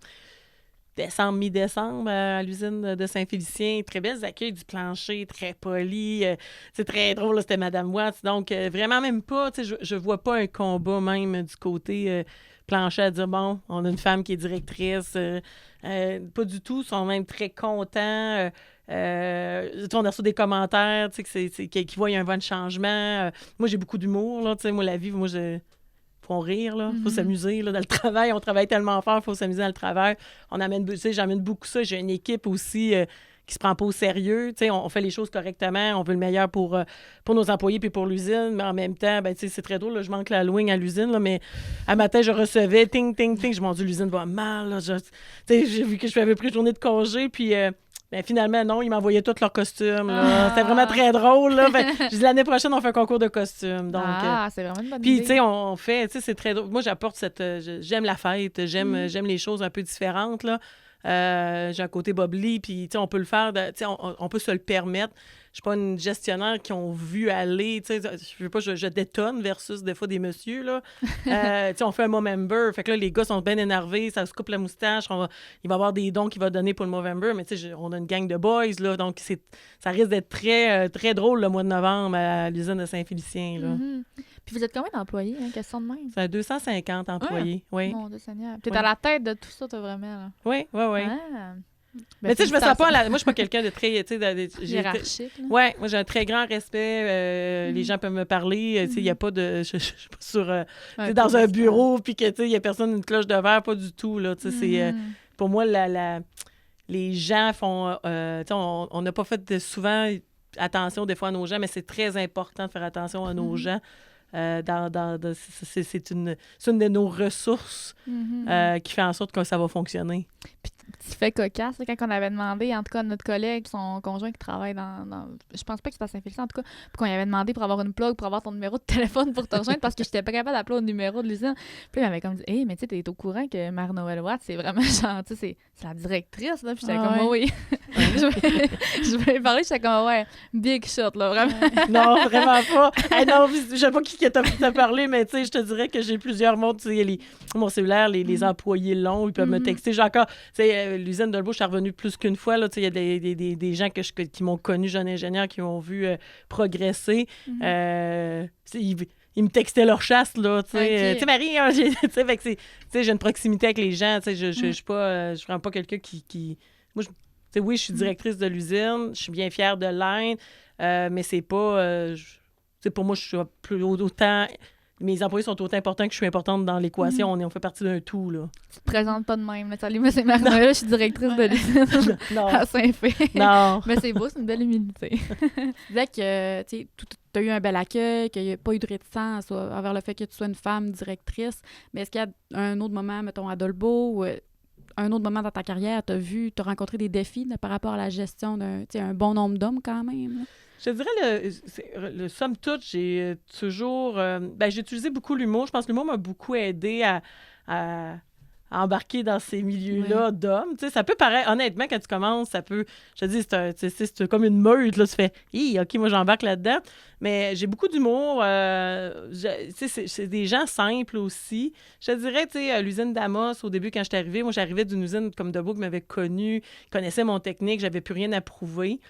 mi-décembre à l'usine de Saint-Félicien. Très belles accueils du plancher, très poli. C'est très drôle, là, c'était Madame Watts. Donc, vraiment même pas, tu sais, je vois pas un combat même du côté plancher à dire, bon, on a une femme qui est directrice. Pas du tout. Ils sont même très contents. On a reçu des commentaires, tu sais, qui voient un bon changement. Moi, j'ai beaucoup d'humour, là, tu sais, moi, la vie, moi, faut rire, là. Faut s'amuser, là, dans le travail. On travaille tellement fort, faut s'amuser dans le travail. J'amène beaucoup ça. J'ai une équipe aussi qui se prend pas au sérieux. Tu sais, on fait les choses correctement. On veut le meilleur pour nos employés puis pour l'usine. Mais en même temps, ben, tu sais, c'est très drôle. Là, je manque la wing à l'usine, là, mais un matin, je recevais ting, ting, ting. Je me dis, l'usine va mal. Là. Tu sais, j'ai vu que je avais pris une journée de congé, puis... Ben, finalement, non, ils m'envoyaient tous leurs costumes. Là. C'était vraiment très drôle. Là. Je dis, l'année prochaine, on fait un concours de costumes. Donc, c'est vraiment une bonne puis, idée. tu sais, on fait, tu sais, c'est très drôle. Moi, j'apporte j'aime la fête, j'aime les choses un peu différentes, là. J'ai un côté Bob Lee, puis, tu sais, on peut le faire, tu sais, on peut se le permettre. Je suis pas une gestionnaire qui ont vu aller, tu sais, je veux pas, je détonne versus des fois des messieurs, là. Tu sais, on fait un Movember, fait que là, les gars sont bien énervés, ça se coupe la moustache, il va y avoir des dons qu'il va donner pour le Movember, mais tu sais, on a une gang de boys, là, donc ça risque d'être très, très drôle le mois de novembre à l'usine de Saint-Félicien, là. Puis vous êtes combien d'employés, hein, question de même? C'est 250 employés, oui. Mon Dieu Seigneur. T'es à la tête de tout ça, toi, vraiment, là. Oui. Ah. Mais tu sais, je me sens pas... Moi, je suis pas quelqu'un de très... hiérarchique. Oui, moi, j'ai un très grand respect. Les gens peuvent me parler. Tu sais, il n'y a pas de... Je suis pas sur... dans un bureau, puis que, tu sais, il n'y a personne, une cloche de verre, pas du tout, là. Tu sais, c'est... Pour moi, les gens font... tu sais, on n'a pas fait souvent attention, des fois, à nos gens, mais c'est très important de faire attention à nos gens. C'est une de nos ressources qui fait en sorte que ça va fonctionner. Puis, petit fait cocasse, là, quand on avait demandé, en tout cas, à notre collègue, son conjoint qui travaille dans je pense pas que c'est à Saint-Félicien, en tout cas, puis qu'on lui avait demandé pour avoir une plug, pour avoir ton numéro de téléphone pour te rejoindre, parce que j'étais pas capable d'appeler au numéro de l'usine. Puis il m'avait comme dit, hey, mais tu sais, t'es au courant que Marie-Noël Watt, c'est vraiment genre, tu sais, c'est la directrice, là. Puis j'étais comme, oh, oui. je voulais parler, j'étais comme, ouais, big shot, là, vraiment. Non, vraiment pas. Hey, non, je sais pas qui t'a parlé, mais tu sais, je te dirais que j'ai plusieurs mondes. Tu sais, mon cellulaire, les employés longs, ils peuvent me texter. J'ai encore, tu sais, l'usine de Lebeau, je suis revenue plus qu'une fois. Tu sais, il y a des gens qui m'ont connu, jeune ingénieur, qui m'ont vu progresser. Ils me textaient leur chasse, là, tu sais. Tu sais, Marie, j'ai une proximité avec les gens, tu sais, je suis pas... je suis vraiment pas quelqu'un qui... Moi, tu sais, oui, je suis directrice de l'usine, je suis bien fière de l'Inde, mais c'est pas... tu sais, pour moi, je suis autant... Mes employés sont autant importants que je suis importante dans l'équation. On fait partie d'un tout, là. Tu te présentes pas de même. Là. Salut, moi, c'est Marie-Noël, je suis directrice de l'usine à Saint-Fé. Non. Mais c'est beau, c'est une belle humilité. Tu disais que tu as eu un bel accueil, qu'il n'y a pas eu de réticence envers le fait que tu sois une femme directrice. Mais est-ce qu'il y a un autre moment, mettons, à Dolbeau, ou un autre moment dans ta carrière, tu as rencontré des défis là, par rapport à la gestion d'un bon nombre d'hommes quand même? Là? Je te dirais, le somme toute, j'ai toujours... j'ai utilisé beaucoup l'humour. Je pense que l'humour m'a beaucoup aidé à embarquer dans ces milieux-là d'hommes. Tu sais, ça peut paraître... Honnêtement, quand tu commences, ça peut... Je te dis, c'est comme une meute. Là, tu fais « Hi, OK, moi, j'embarque là-dedans. » Mais j'ai beaucoup d'humour. Tu sais, c'est des gens simples aussi. Je te dirais, tu sais, à l'usine d'Amos, au début, quand j'étais arrivée, moi, j'arrivais d'une usine comme Debeau qui m'avait connue, connaissait mon technique, j'avais plus rien à prouver.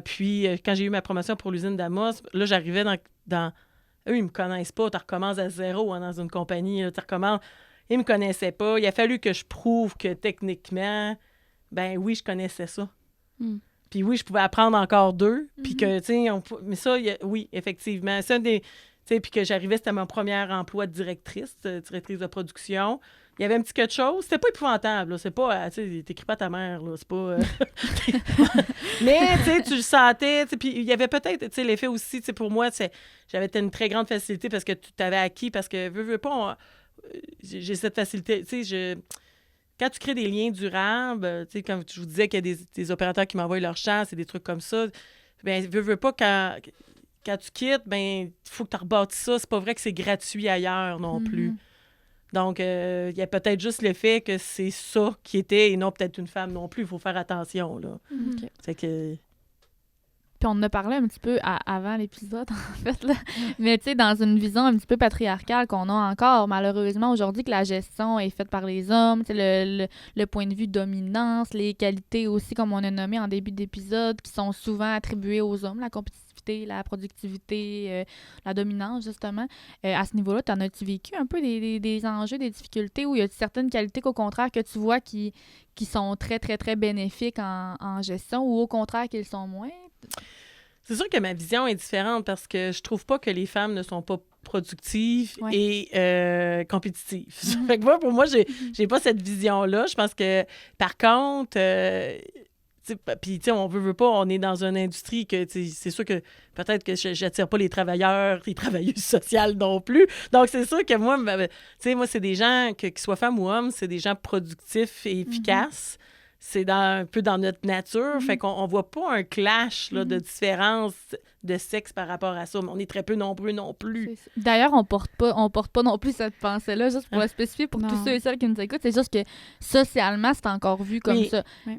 Puis, quand j'ai eu ma promotion pour l'usine d'Amos, là, j'arrivais dans... Eux, ils me connaissent pas. Tu recommences à zéro dans une compagnie. Tu recommences... Ils me connaissaient pas. Il a fallu que je prouve que, techniquement, ben oui, je connaissais ça. Puis oui, je pouvais apprendre encore d'eux. Puis que, tu sais, mais ça, oui, effectivement. C'est un des... Tu sais, puis que j'arrivais, c'était mon premier emploi de directrice de production. Il y avait un petit quelque chose. C'était pas épouvantable, là. C'est pas... Tu sais, t'écris pas à ta mère, là. C'est pas... Mais, tu sais, tu le sentais. Puis il y avait peut-être, tu sais, l'effet aussi, tu sais, pour moi, j'avais une très grande facilité parce que tu t'avais acquis, parce que, veux pas, j'ai cette facilité. Tu sais, quand tu crées des liens durables, tu sais, comme je vous disais qu'il y a des opérateurs qui m'envoient leur chance, c'est des trucs comme ça. Bien, veux pas, quand tu quittes, ben il faut que tu rebâtisses ça. C'est pas vrai que c'est gratuit ailleurs non plus. Donc, il y a peut-être juste le fait que c'est ça qui était et non peut-être une femme non plus. Il faut faire attention, là. C'est que... Puis on en a parlé un petit peu avant l'épisode, en fait, là. Mais tu sais, dans une vision un petit peu patriarcale qu'on a encore, malheureusement, aujourd'hui, que la gestion est faite par les hommes, tu sais, le point de vue dominance, les qualités aussi, comme on a nommé en début d'épisode, qui sont souvent attribuées aux hommes, la compétitivité, la productivité, la dominance, justement. À ce niveau-là, t'en as-tu vécu un peu des enjeux, des difficultés, où il y a certaines qualités qu'au contraire, que tu vois qui sont très, très, très bénéfiques en gestion, ou au contraire, qu'ils sont moins? C'est sûr que ma vision est différente parce que je trouve pas que les femmes ne sont pas productives et compétitives. Fait que moi, pour moi, j'ai pas cette vision-là. Je pense que, par contre, puis, tu sais, on veut pas, on est dans une industrie que, c'est sûr que peut-être que j'attire pas les travailleurs, les travailleuses sociales non plus. Donc, c'est sûr que moi, tu sais, moi, c'est des gens, qu'ils soient femmes ou hommes, c'est des gens productifs et efficaces. C'est un peu dans notre nature. Fait qu'on voit pas un clash là, de différence de sexe par rapport à ça. Mais on est très peu nombreux non plus. D'ailleurs, on porte pas non plus cette pensée-là, juste pour le spécifier pour tous ceux et celles qui nous écoutent. C'est juste que socialement, c'est encore vu comme ça. Oui.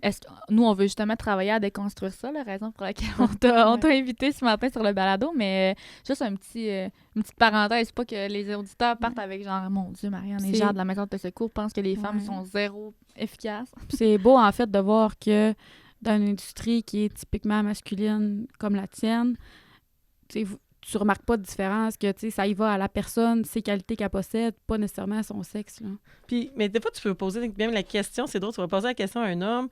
Nous, on veut justement travailler à déconstruire ça, la raison pour laquelle on t'a invité ce matin sur le balado, mais juste une petite parenthèse, pas que les auditeurs partent avec genre, mon Dieu, Marianne, les gens de la maison de secours pensent que les femmes sont zéro efficaces. C'est beau, en fait, de voir que dans une industrie qui est typiquement masculine comme la tienne, tu remarques pas de différence, que ça y va à la personne, ses qualités qu'elle possède, pas nécessairement à son sexe. Là. Puis, mais des fois, tu peux poser même la question, c'est drôle, tu vas poser la question à un homme,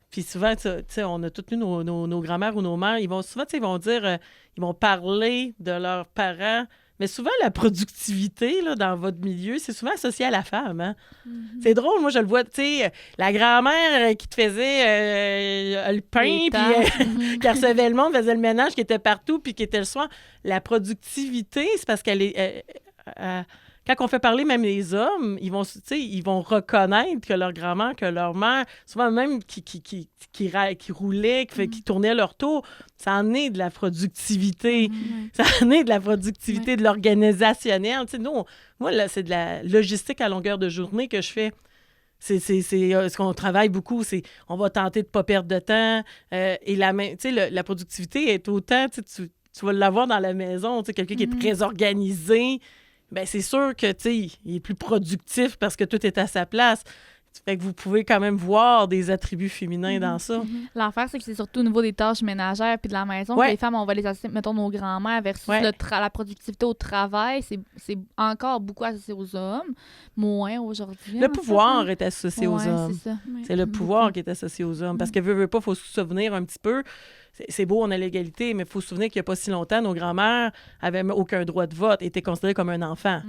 puis souvent, tu sais, on a toutes lu nos grands-mères ou nos mères, ils vont souvent, ils vont dire, ils vont parler de leurs parents. Mais souvent, la productivité là, dans votre milieu, c'est souvent associé à la femme. Hein? C'est drôle, moi, je le vois, tu sais, la grand-mère qui te faisait le pain, puis qui recevait le monde, faisait le ménage, qui était partout, puis qui était le soir. La productivité, c'est parce qu'elle est... quand on fait parler même les hommes, ils vont reconnaître que leur grand-mère, que leur mère, souvent même qui roulaient, qui tournaient leur tour, ça en est de la productivité. Ça en est de la productivité, de l'organisationnel. Tu sais, moi, là, c'est de la logistique à longueur de journée que je fais. C'est ce qu'on travaille beaucoup, c'est on va tenter de ne pas perdre de temps. Et la productivité est autant, tu vas l'avoir dans la maison, quelqu'un qui est très organisé. Bien, c'est sûr que, il est plus productif parce que tout est à sa place. Fait que vous pouvez quand même voir des attributs féminins dans ça. L'affaire, c'est que c'est surtout au niveau des tâches ménagères puis de la maison que les femmes, on va les associer, mettons, nos grands-mères versus la productivité au travail. C'est encore beaucoup associé aux hommes, moins aujourd'hui. Le pouvoir est associé aux hommes. C'est ça. C'est le pouvoir qui est associé aux hommes. Parce que veut pas, il faut se souvenir un petit peu. C'est beau, on a l'égalité, mais il faut se souvenir qu'il n'y a pas si longtemps, nos grands-mères n'avaient aucun droit de vote, étaient considérées comme un enfant,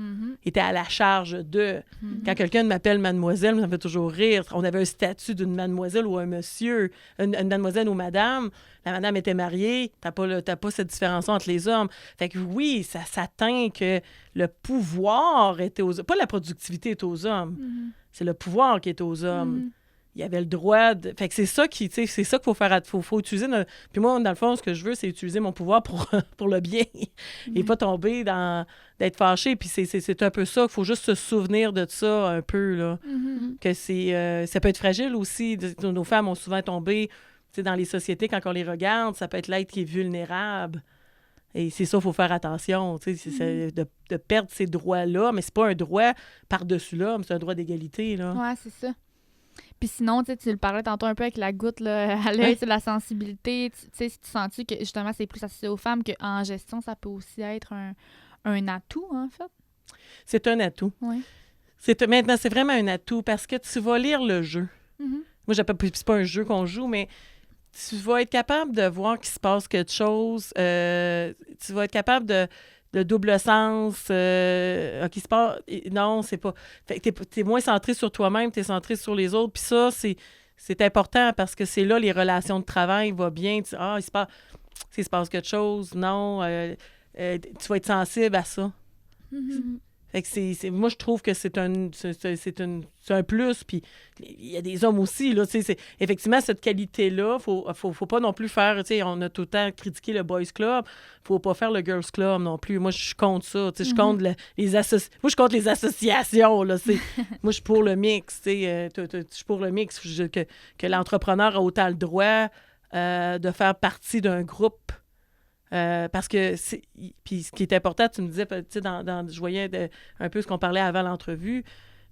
étaient à la charge de. Quand quelqu'un m'appelle mademoiselle, ça me fait toujours rire. On avait un statut d'une mademoiselle ou un monsieur, une mademoiselle ou madame. La madame était mariée, t'as pas cette différence entre les hommes. Fait que oui, ça s'atteint que le pouvoir était aux hommes. Pas la productivité est aux hommes, c'est le pouvoir qui est aux hommes. Il y avait le droit de... Fait que c'est ça qu'il faut faire. Faut utiliser... Puis moi, dans le fond, ce que je veux, c'est utiliser mon pouvoir pour le bien et pas tomber dans... d'être fâché. Puis c'est un peu ça. Il faut juste se souvenir de ça un peu, là. Que ça peut être fragile aussi. Nos femmes ont souvent tombé dans les sociétés, quand on les regarde, ça peut être l'être qui est vulnérable. Et c'est ça, il faut faire attention, de perdre ces droits-là. Mais c'est pas un droit par-dessus l'homme, c'est un droit d'égalité, là. Ouais, c'est ça. Puis sinon, tu le parlais tantôt un peu avec la goutte là, à l'œil, la sensibilité. Tu sens-tu que justement c'est plus associé aux femmes qu'en gestion, ça peut aussi être un atout, en fait? C'est un atout. Oui. Maintenant, c'est vraiment un atout parce que tu vas lire le jeu. Moi, c'est pas un jeu qu'on joue, mais tu vas être capable de voir qu'il se passe quelque chose. Tu vas être capable de double sens, qui se passe... Non, c'est pas... Fait que t'es moins centré sur toi-même, t'es centré sur les autres. Puis ça, c'est important parce que c'est là les relations de travail vont bien. Il se passe quelque chose. Non, tu vas être sensible à ça. Fait que moi, je trouve que c'est un plus. Puis il y a des hommes aussi, là. Effectivement, cette qualité-là, faut pas non plus faire... On a tout le temps critiqué le Boys Club. Faut pas faire le Girls Club non plus. Moi, je suis contre ça. Je contre moi, je suis contre les associations, là. Moi, je suis pour le mix. Je suis pour le mix. Que l'entrepreneur a autant le droit de faire partie d'un groupe. Parce que, puis ce qui est important, tu me disais, je voyais un peu ce qu'on parlait avant l'entrevue,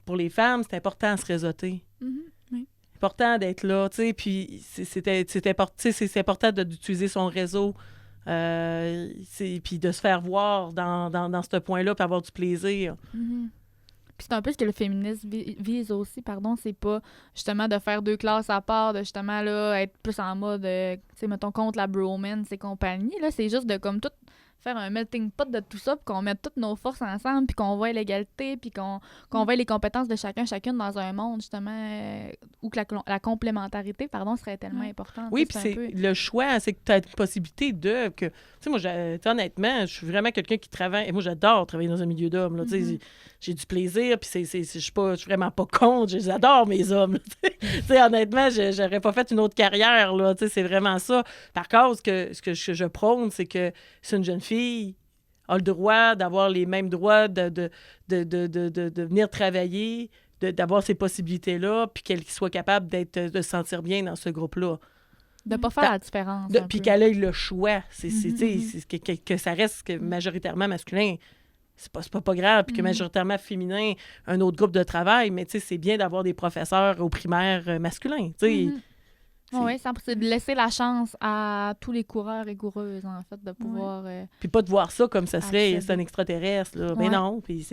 pour les femmes, c'est important de se réseauter. Oui. C'est important d'être là, puis c'est important d'utiliser son réseau, puis de se faire voir dans ce point-là, puis avoir du plaisir. Puis c'est un peu ce que le féminisme vise aussi, c'est pas justement de faire 2 classes à part, de justement là, être plus en mode, tu sais, mettons, contre la bromance et compagnie. Là, c'est juste de comme tout faire un melting pot de tout ça, puis qu'on mette toutes nos forces ensemble, puis qu'on voit l'égalité, puis qu'on voit les compétences de chacune dans un monde, justement, où que la complémentarité, serait tellement importante. Oui, puis c'est le choix, c'est que tu as une possibilité de... Tu sais, moi, honnêtement, je suis vraiment quelqu'un qui travaille... Et moi, j'adore travailler dans un milieu d'hommes, là, tu sais, j'ai du plaisir, puis je suis vraiment pas contre, j'adore mes hommes, tu sais, honnêtement, j'aurais pas fait une autre carrière, là, tu sais, c'est vraiment ça. Par contre, ce que je prône, c'est que c'est une jeune fille a le droit d'avoir les mêmes droits de venir travailler, d'avoir ces possibilités-là, puis qu'elle soit capable de se sentir bien dans ce groupe-là. De pas faire la différence. Puis qu'elle ait le choix. Que ça reste majoritairement masculin. C'est pas grave. Puis que majoritairement féminin, un autre groupe de travail, mais c'est bien d'avoir des professeurs au primaire masculins. Oui, c'est de laisser la chance à tous les coureurs et coureuses, en fait, de pouvoir... Puis pas de voir ça comme ça serait c'est un extraterrestre, là. Mais non, puis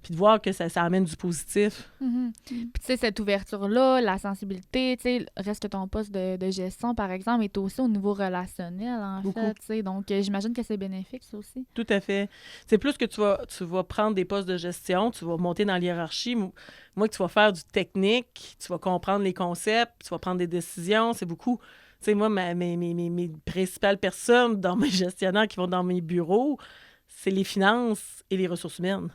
de voir que ça amène du positif. Puis tu sais, cette ouverture-là, la sensibilité, tu sais, reste que ton poste de gestion, par exemple, est aussi au niveau relationnel, en fait, tu sais. Donc, j'imagine que c'est bénéfique, ça aussi. Tout à fait. C'est plus que tu vas prendre des postes de gestion, tu vas monter dans l'hiérarchie. Moi, que tu vas faire du technique, tu vas comprendre les concepts, tu vas prendre des décisions, c'est beaucoup. Tu sais, moi, mes principales personnes dans mes gestionnaires qui vont dans mes bureaux, c'est les finances et les ressources humaines.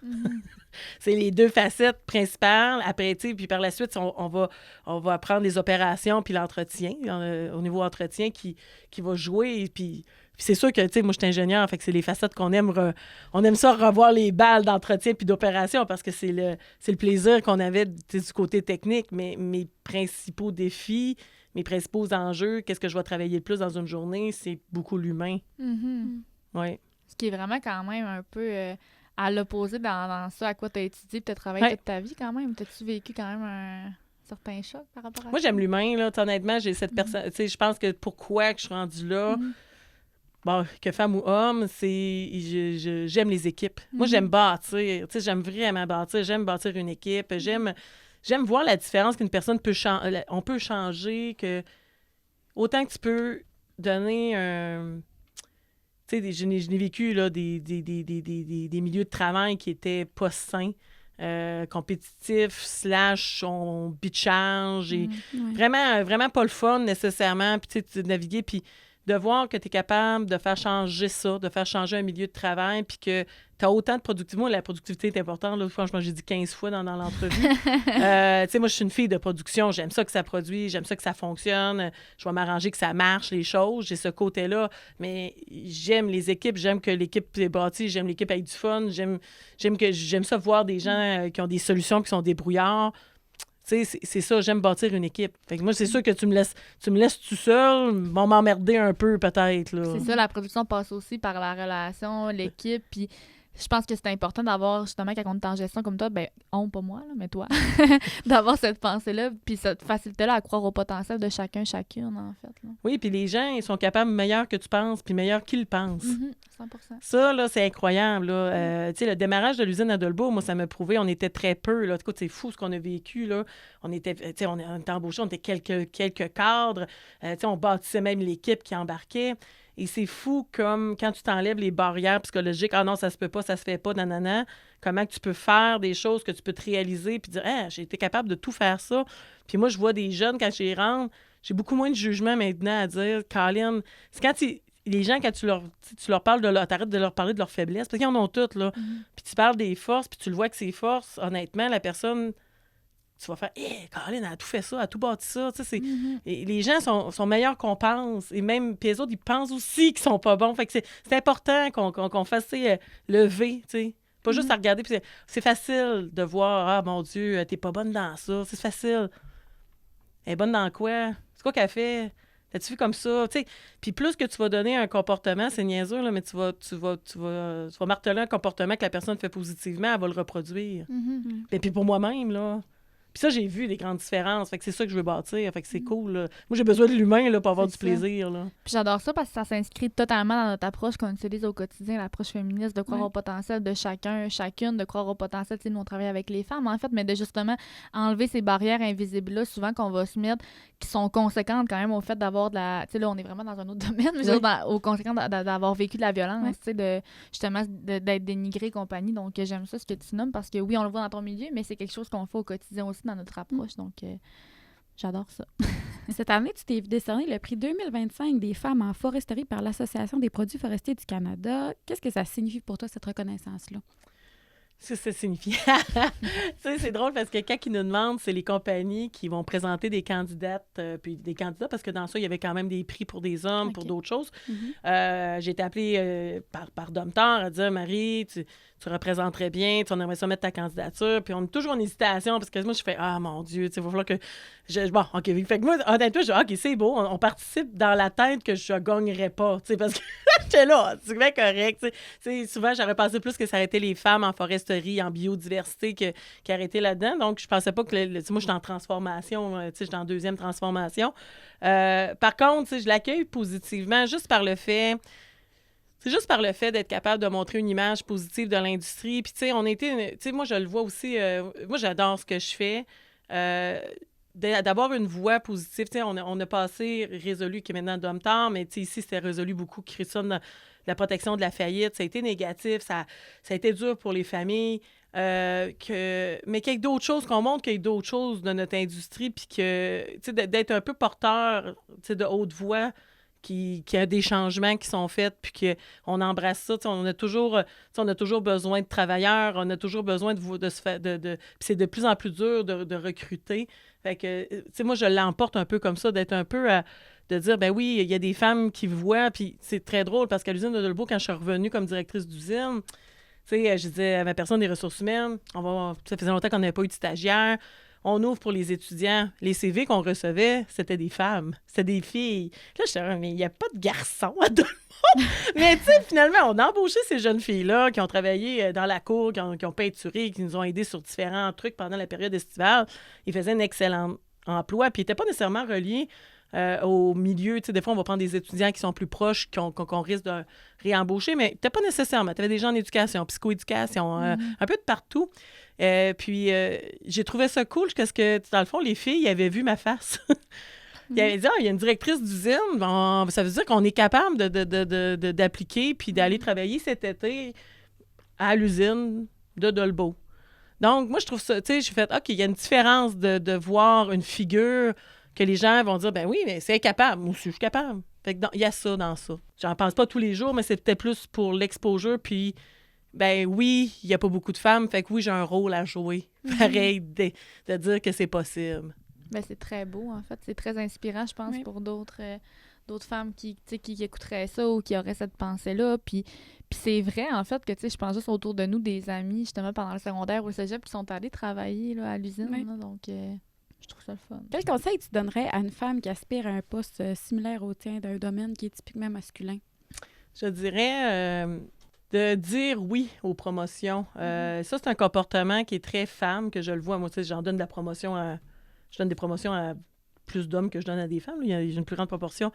C'est les 2 facettes principales. Après, tu sais, puis par la suite, on va apprendre les opérations puis l'entretien, au niveau entretien qui va jouer, puis c'est sûr que, tu sais, moi, je suis ingénieur, fait que c'est les facettes qu'on aime. On aime ça revoir les balles d'entretien puis d'opération parce que c'est le plaisir qu'on avait du côté technique. Mais mes principaux défis, mes principaux enjeux, qu'est-ce que je vais travailler le plus dans une journée, c'est beaucoup l'humain. Oui. Ce qui est vraiment quand même un peu à l'opposé dans ça à quoi tu as étudié et tu as travaillé toute ta vie quand même. T'as-tu vécu quand même un certain choc par rapport à ça? Moi, j'aime l'humain, là. Honnêtement, j'ai cette personne... Tu sais, je pense que pourquoi que je suis rendue là... Bon, que femme ou homme, j'aime les équipes. Moi, j'aime bâtir. Tu sais, j'aime vraiment bâtir. J'aime bâtir une équipe. J'aime voir la différence qu'une personne peut changer. On peut changer, que autant que tu peux donner un... Tu sais, je n'ai vécu là, des milieux de travail qui étaient pas sains, compétitifs, / on bitchange, et vraiment, vraiment pas le fun nécessairement. Puis tu sais, naviguer, puis de voir que tu es capable de faire changer ça, de faire changer un milieu de travail, puis que tu as autant de productivité. Moi, la productivité est importante. Là, franchement, j'ai dit 15 fois dans l'entrevue. Tu sais, moi, je suis une fille de production. J'aime ça que ça produit, j'aime ça que ça fonctionne. Je vais m'arranger que ça marche, les choses. J'ai ce côté-là. Mais j'aime les équipes, j'aime que l'équipe est bâtie, j'aime l'équipe avec du fun. J'aime ça voir des gens qui ont des solutions, qui sont débrouillards. Tu sais, c'est ça, j'aime bâtir une équipe. Fait que moi, c'est sûr que tu me laisses tout seul, vont m'emmerder un peu, peut-être, là. C'est ça, la production passe aussi par la relation, l'équipe, puis je pense que c'est important d'avoir, justement, quand on est en gestion comme toi, pas moi, là, mais toi, d'avoir cette pensée-là, puis cette facilité-là à croire au potentiel de chacune, en fait. Là. Oui, puis les gens, ils sont capables meilleurs que tu penses, puis meilleurs qu'ils pensent. 100%. Ça, là, c'est incroyable, là. Tu sais, le démarrage de l'usine à Dolbeau, moi, ça m'a prouvé, on était très peu, là. Écoute, c'est fou ce qu'on a vécu, là. On était embauchés, on était quelques cadres. Tu sais, on bâtissait même l'équipe qui embarquait. Et c'est fou comme quand tu t'enlèves les barrières psychologiques, ah non, ça se peut pas, ça se fait pas, nanana, comment tu peux faire des choses que tu peux te réaliser puis dire, j'ai été capable de tout faire ça. Puis moi, je vois des jeunes, quand j'y rentre, j'ai beaucoup moins de jugement maintenant à dire, Colin, c'est quand les gens, quand tu leur parles t'arrêtes de leur parler de leurs faiblesses, parce qu'ils en ont toutes, là. Puis tu parles des forces, puis tu le vois que c'est forces, honnêtement, la personne... Tu vas faire « Caroline, elle a tout fait ça, elle a tout bâti ça. » Et les gens sont meilleurs qu'on pense. Et même, puis les autres, ils pensent aussi qu'ils sont pas bons. Fait que c'est important qu'on fasse lever, tu sais. Pas juste à regarder. Puis c'est facile de voir « Ah, mon Dieu, t'es pas bonne dans ça. » C'est facile. Elle est bonne dans quoi? C'est quoi qu'elle fait? T'as-tu vu comme ça? Tu sais, puis plus que tu vas donner un comportement, c'est niaiseux, là, mais tu vas marteler un comportement que la personne fait positivement, elle va le reproduire. Et puis pour moi-même, là... Puis ça, j'ai vu des grandes différences. Fait que c'est ça que je veux bâtir. Fait que c'est cool, là. Moi, j'ai besoin de l'humain, là, pour avoir du plaisir, là. Puis j'adore ça parce que ça s'inscrit totalement dans notre approche qu'on utilise au quotidien, l'approche féministe, de croire au potentiel de chacune, de croire au potentiel, tu sais, nous, on travaille avec les femmes, en fait, mais de justement enlever ces barrières invisibles-là, souvent qu'on va se mettre, qui sont conséquentes quand même au fait d'avoir de la... Tu sais, là, on est vraiment dans un autre domaine, mais aux conséquences d'avoir vécu de la violence, tu sais, de justement d'être dénigré et compagnie. Donc, j'aime ça, ce que tu nommes, parce que oui, on le voit dans ton milieu, mais c'est quelque chose qu'on fait au quotidien aussi dans notre approche. Donc, j'adore ça. Cette année, tu t'es décerné le prix 2025 des femmes en foresterie par l'Association des produits forestiers du Canada. Qu'est-ce que ça signifie pour toi, cette reconnaissance-là? Ça signifie. Tu sais, c'est drôle parce que quand ils nous demandent, c'est les compagnies qui vont présenter des candidates, puis des candidats, parce que dans ça, il y avait quand même des prix pour des hommes, pour d'autres choses. J'ai été appelée par Domtar à dire, Marie, tu représenterais bien, tu aimerais ça mettre ta candidature. Puis on est toujours en hésitation parce que moi, je fais, ah mon Dieu, il va falloir que. Bon, OK. Fait que moi, honnêtement, je dis, OK, c'est beau, on participe dans la tête que je ne gagnerais pas, parce que j'étais là, c'est bien correct. Souvent, j'aurais pensé plus que ça aurait été les femmes en foresterie, en biodiversité qui auraient été là-dedans. Donc, je pensais pas que. Moi, je suis en transformation, je suis en deuxième transformation. Par contre, je l'accueille positivement juste par le fait. C'est juste par le fait d'être capable de montrer une image positive de l'industrie. Puis, tu sais, moi, je le vois aussi. Moi, j'adore ce que je fais. D'avoir une voix positive. Tu sais, on a passé Résolu, qui est maintenant Domtar, mais tu sais, ici, c'était Résolu beaucoup qui résonne la protection de la faillite. Ça a été négatif. Ça a été dur pour les familles. Mais qu'il y ait d'autres choses, qu'on montre qu'il y ait d'autres choses de notre industrie, puis que, tu sais, d'être un peu porteur, tu sais, de haute voix, qu'il y a des changements qui sont faits, puis qu'on embrasse ça. On a toujours besoin de travailleurs, on a toujours besoin de se faire... Puis c'est de plus en plus dur de recruter. Fait que, tu sais, moi, je l'emporte un peu comme ça, d'être un peu de dire, ben oui, il y a des femmes qui voient, puis c'est très drôle, parce qu'à l'usine de Dolbeau, quand je suis revenue comme directrice d'usine, tu sais, je disais à ma personne des ressources humaines, ça faisait longtemps qu'on n'avait pas eu de stagiaire. On ouvre pour les étudiants. Les CV qu'on recevait, c'était des femmes. C'était des filles. Là, je disais, mais il n'y a pas de garçons à Dolbeau. Mais tu sais, finalement, on a embauché ces jeunes filles-là qui ont travaillé dans la cour, qui ont peinturé, qui nous ont aidés sur différents trucs pendant la période estivale. Ils faisaient un excellent emploi. Puis ils n'étaient pas nécessairement reliés au milieu. Tu sais, des fois, on va prendre des étudiants qui sont plus proches, qu'on risque de réembaucher, mais c'était pas nécessairement. Tu avais des gens en éducation, psychoéducation, un peu de partout. Puis j'ai trouvé ça cool parce que, dans le fond, les filles avaient vu ma face. Ils avaient dit, il y a une directrice d'usine, bon, ça veut dire qu'on est capable d'appliquer puis d'aller travailler cet été à l'usine de Dolbeau. Donc, moi, je trouve ça, tu sais, j'ai fait, OK, il y a une différence de voir une figure que les gens vont dire, ben oui, mais c'est incapable. Moi aussi, je suis capable. Fait que il y a ça dans ça. J'en pense pas tous les jours, mais c'est peut-être plus pour l'exposure, puis ben oui, il n'y a pas beaucoup de femmes, fait que oui, j'ai un rôle à jouer. Pareil, de dire que c'est possible. Ben, c'est très beau, en fait. C'est très inspirant, je pense, pour d'autres femmes qui écouteraient ça ou qui auraient cette pensée-là. Puis c'est vrai, en fait, que, tu sais, je pense juste autour de nous des amis, justement, pendant le secondaire ou le cégep, qui sont allés travailler là, à l'usine. Oui. Là, donc, je trouve ça le fun. Quel conseil tu donnerais à une femme qui aspire à un poste similaire au tien d'un domaine qui est typiquement masculin? Je dirais de dire oui aux promotions. Ça, c'est un comportement qui est très femme, que je le vois. Moi, tu sais, j'en donne de la promotion à... Je donne des promotions à plus d'hommes que je donne à des femmes. Il y a une plus grande proportion.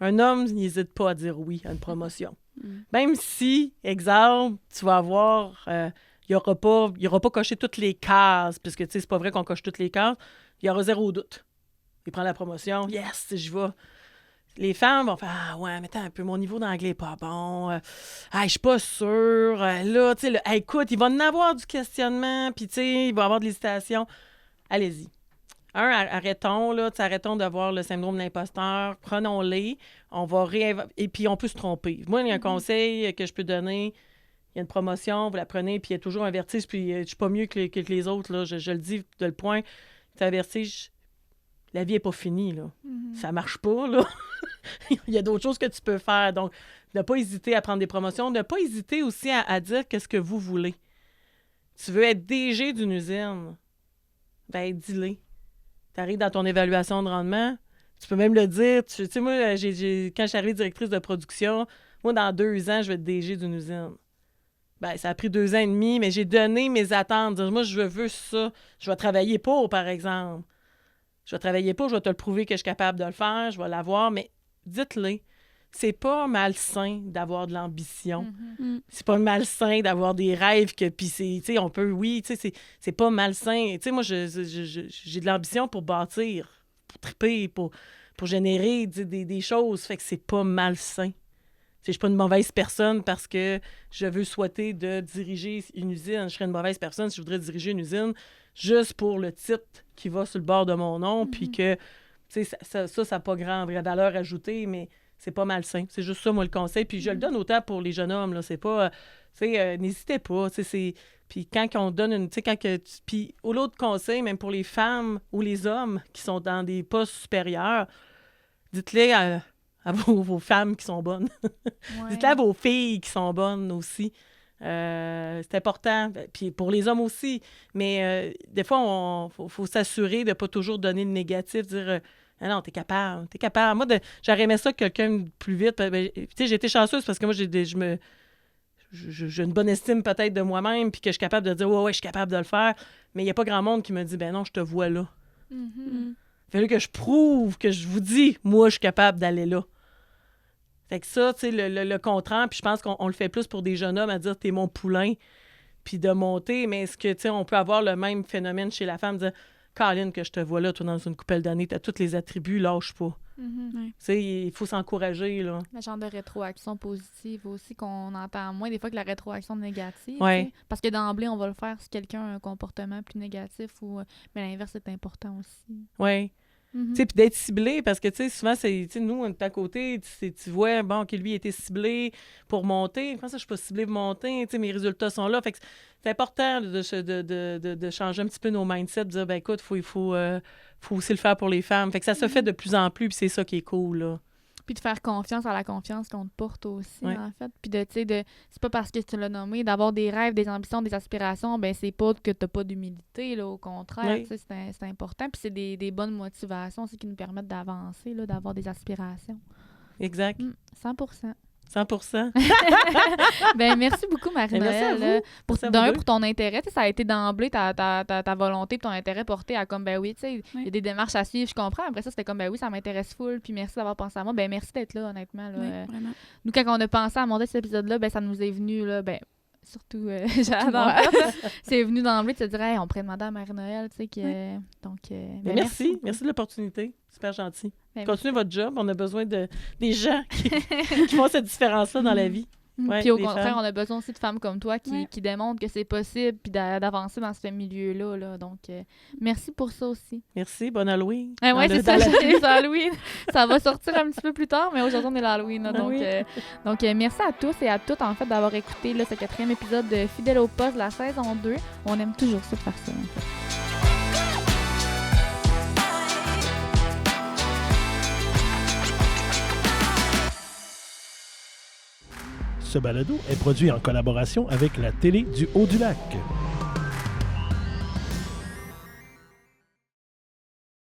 Un homme n'hésite pas à dire oui à une promotion. Même si, exemple, tu vas avoir... il n'aura pas coché toutes les cases, puisque, tu sais, c'est pas vrai qu'on coche toutes les cases. Il y aura zéro doute. Il prend la promotion. Yes, j'y vais. Les femmes vont faire « Ah ouais, mais attends un peu, mon niveau d'anglais n'est pas bon. Je suis pas sûre. Là, tu sais, écoute, il va en avoir du questionnement, puis tu sais, il va y avoir de l'hésitation. Allez-y. Arrêtons, là, arrêtons d'avoir le syndrome de l'imposteur. Prenons-les. On va et puis on peut se tromper. Moi, il y a un conseil que je peux donner. Il y a une promotion, vous la prenez, puis il y a toujours un vertige, puis je suis pas mieux que les autres, là. Je le dis de le point. C'est un vertige. La vie n'est pas finie, là. Ça marche pas, là. Il y a d'autres choses que tu peux faire. Donc, ne pas hésiter à prendre des promotions. Ne pas hésiter aussi à dire qu'est-ce que vous voulez. Tu veux être DG d'une usine, ben dis-le. Tu arrives dans ton évaluation de rendement, tu peux même le dire. Tu sais, moi, quand je suis arrivée directrice de production, moi, dans 2 ans, je vais être DG d'une usine. Ben, ça a pris 2 ans et demi, mais j'ai donné mes attentes. Dire, moi, je veux ça. Je vais travailler pour, par exemple. Je vais travailler pour, je vais te le prouver que je suis capable de le faire, je vais l'avoir, mais dites-le. C'est pas malsain d'avoir de l'ambition. C'est pas malsain d'avoir des rêves que, puis c'est, tu sais, on peut, oui, tu sais, c'est pas malsain. Tu sais, moi, j'ai de l'ambition pour bâtir, pour triper, pour générer des choses. Fait que c'est pas malsain. Je suis pas une mauvaise personne parce que je veux souhaiter de diriger une usine. Je serais une mauvaise personne si je voudrais diriger une usine juste pour le titre qui va sur le bord de mon nom, puis que, tu sais, ça n'a pas vraie valeur ajoutée, mais c'est pas malsain. C'est juste ça, moi, le conseil. Puis je le donne autant pour les jeunes hommes, là. C'est pas, tu sais, n'hésitez pas, tu sais, puis quand on donne une, tu sais, puis au l'autre conseil, même pour les femmes ou les hommes qui sont dans des postes supérieurs, dites-les à vos femmes qui sont bonnes. Ouais. Dites-le à vos filles qui sont bonnes aussi. C'est important. Puis pour les hommes aussi. Mais des fois, faut s'assurer de ne pas toujours donner le négatif, dire ah non, t'es capable. Moi, j'aurais aimé ça que quelqu'un plus vite. Tu sais, j'ai été chanceuse parce que moi, j'ai une bonne estime peut-être de moi-même, puis que je suis capable de dire ouais, je suis capable de le faire. Mais il n'y a pas grand monde qui me dit ben non, je te vois là. Il fallait que je prouve, que je vous dis, moi, je suis capable d'aller là. Fait que ça, tu sais, le contraire, puis je pense qu'on le fait plus pour des jeunes hommes à dire t'es mon poulain, puis de monter, mais est-ce que, tu sais, on peut avoir le même phénomène chez la femme, dire Caroline, que je te vois là, toi, dans une coupelle d'années, t'as tous les attributs, lâche pas. Tu sais, il faut s'encourager, là. Le genre de rétroaction positive aussi qu'on entend moins des fois que la rétroaction négative. Ouais. Tu sais. Parce que d'emblée, on va le faire si quelqu'un a un comportement plus négatif ou mais l'inverse est important aussi. Oui. Tu sais, puis d'être ciblé, parce que, tu sais, souvent, c'est, tu sais, nous, on est à côté, tu vois, bon, que lui était ciblé pour monter. Comment ça, je suis pas ciblé pour monter? Tu sais, mes résultats sont là. Fait que c'est important de changer un petit peu nos mindsets, de dire, ben écoute, il faut aussi le faire pour les femmes. Fait que ça se fait de plus en plus, puis c'est ça qui est cool, là. Puis de faire confiance à la confiance qu'on te porte aussi, Ouais. en fait. Puis c'est pas parce que tu l'as nommé, d'avoir des rêves, des ambitions, des aspirations, ben c'est pas que t'as pas d'humilité, là, au contraire, Oui. tu sais, c'est important. Puis c'est des bonnes motivations aussi qui nous permettent d'avancer, là, d'avoir des aspirations. Exact. 100%. 100%. Ben merci beaucoup, Marie-Noël. Merci à vous. Merci à vous deux. Pour ton intérêt. Tu sais, ça a été d'emblée ta volonté et ton intérêt porté à comme, ben oui, tu sais, il y a des démarches à suivre, je comprends. Après ça, c'était comme, ben oui, ça m'intéresse full, puis merci d'avoir pensé à moi. Ben merci d'être là, honnêtement. Là. Oui, vraiment. Nous, quand on a pensé à monter cet épisode-là, ben ça nous est venu, là, ben surtout, j'adore. moi. C'est venu d'emblée de se dire, hey, on pourrait demander à Marie-Noël, tu sais, que... Oui. Donc, Ben, ben, merci. beaucoup. Merci de l'opportunité. Super gentil. Ben, Continuez votre job. On a besoin des gens qui font cette différence-là dans la vie. Ouais, puis au des contraire, femmes. on a besoin aussi de femmes comme toi qui démontrent que c'est possible puis d'avancer dans ce milieu-là. Là. Donc, merci pour ça aussi. Merci. Bonne Halloween. Oui, Dans c'est ça, dans la- c'est Halloween. Ça va sortir un petit peu plus tard, mais aujourd'hui, on est l'Halloween. Là, Ah donc, oui. merci à tous et à toutes, en fait, d'avoir écouté là, ce 4e épisode de Fidèle au poste, la saison 2. On aime toujours ça de faire ça, en fait. Ce balado est produit en collaboration avec la Télé du Haut-du-Lac.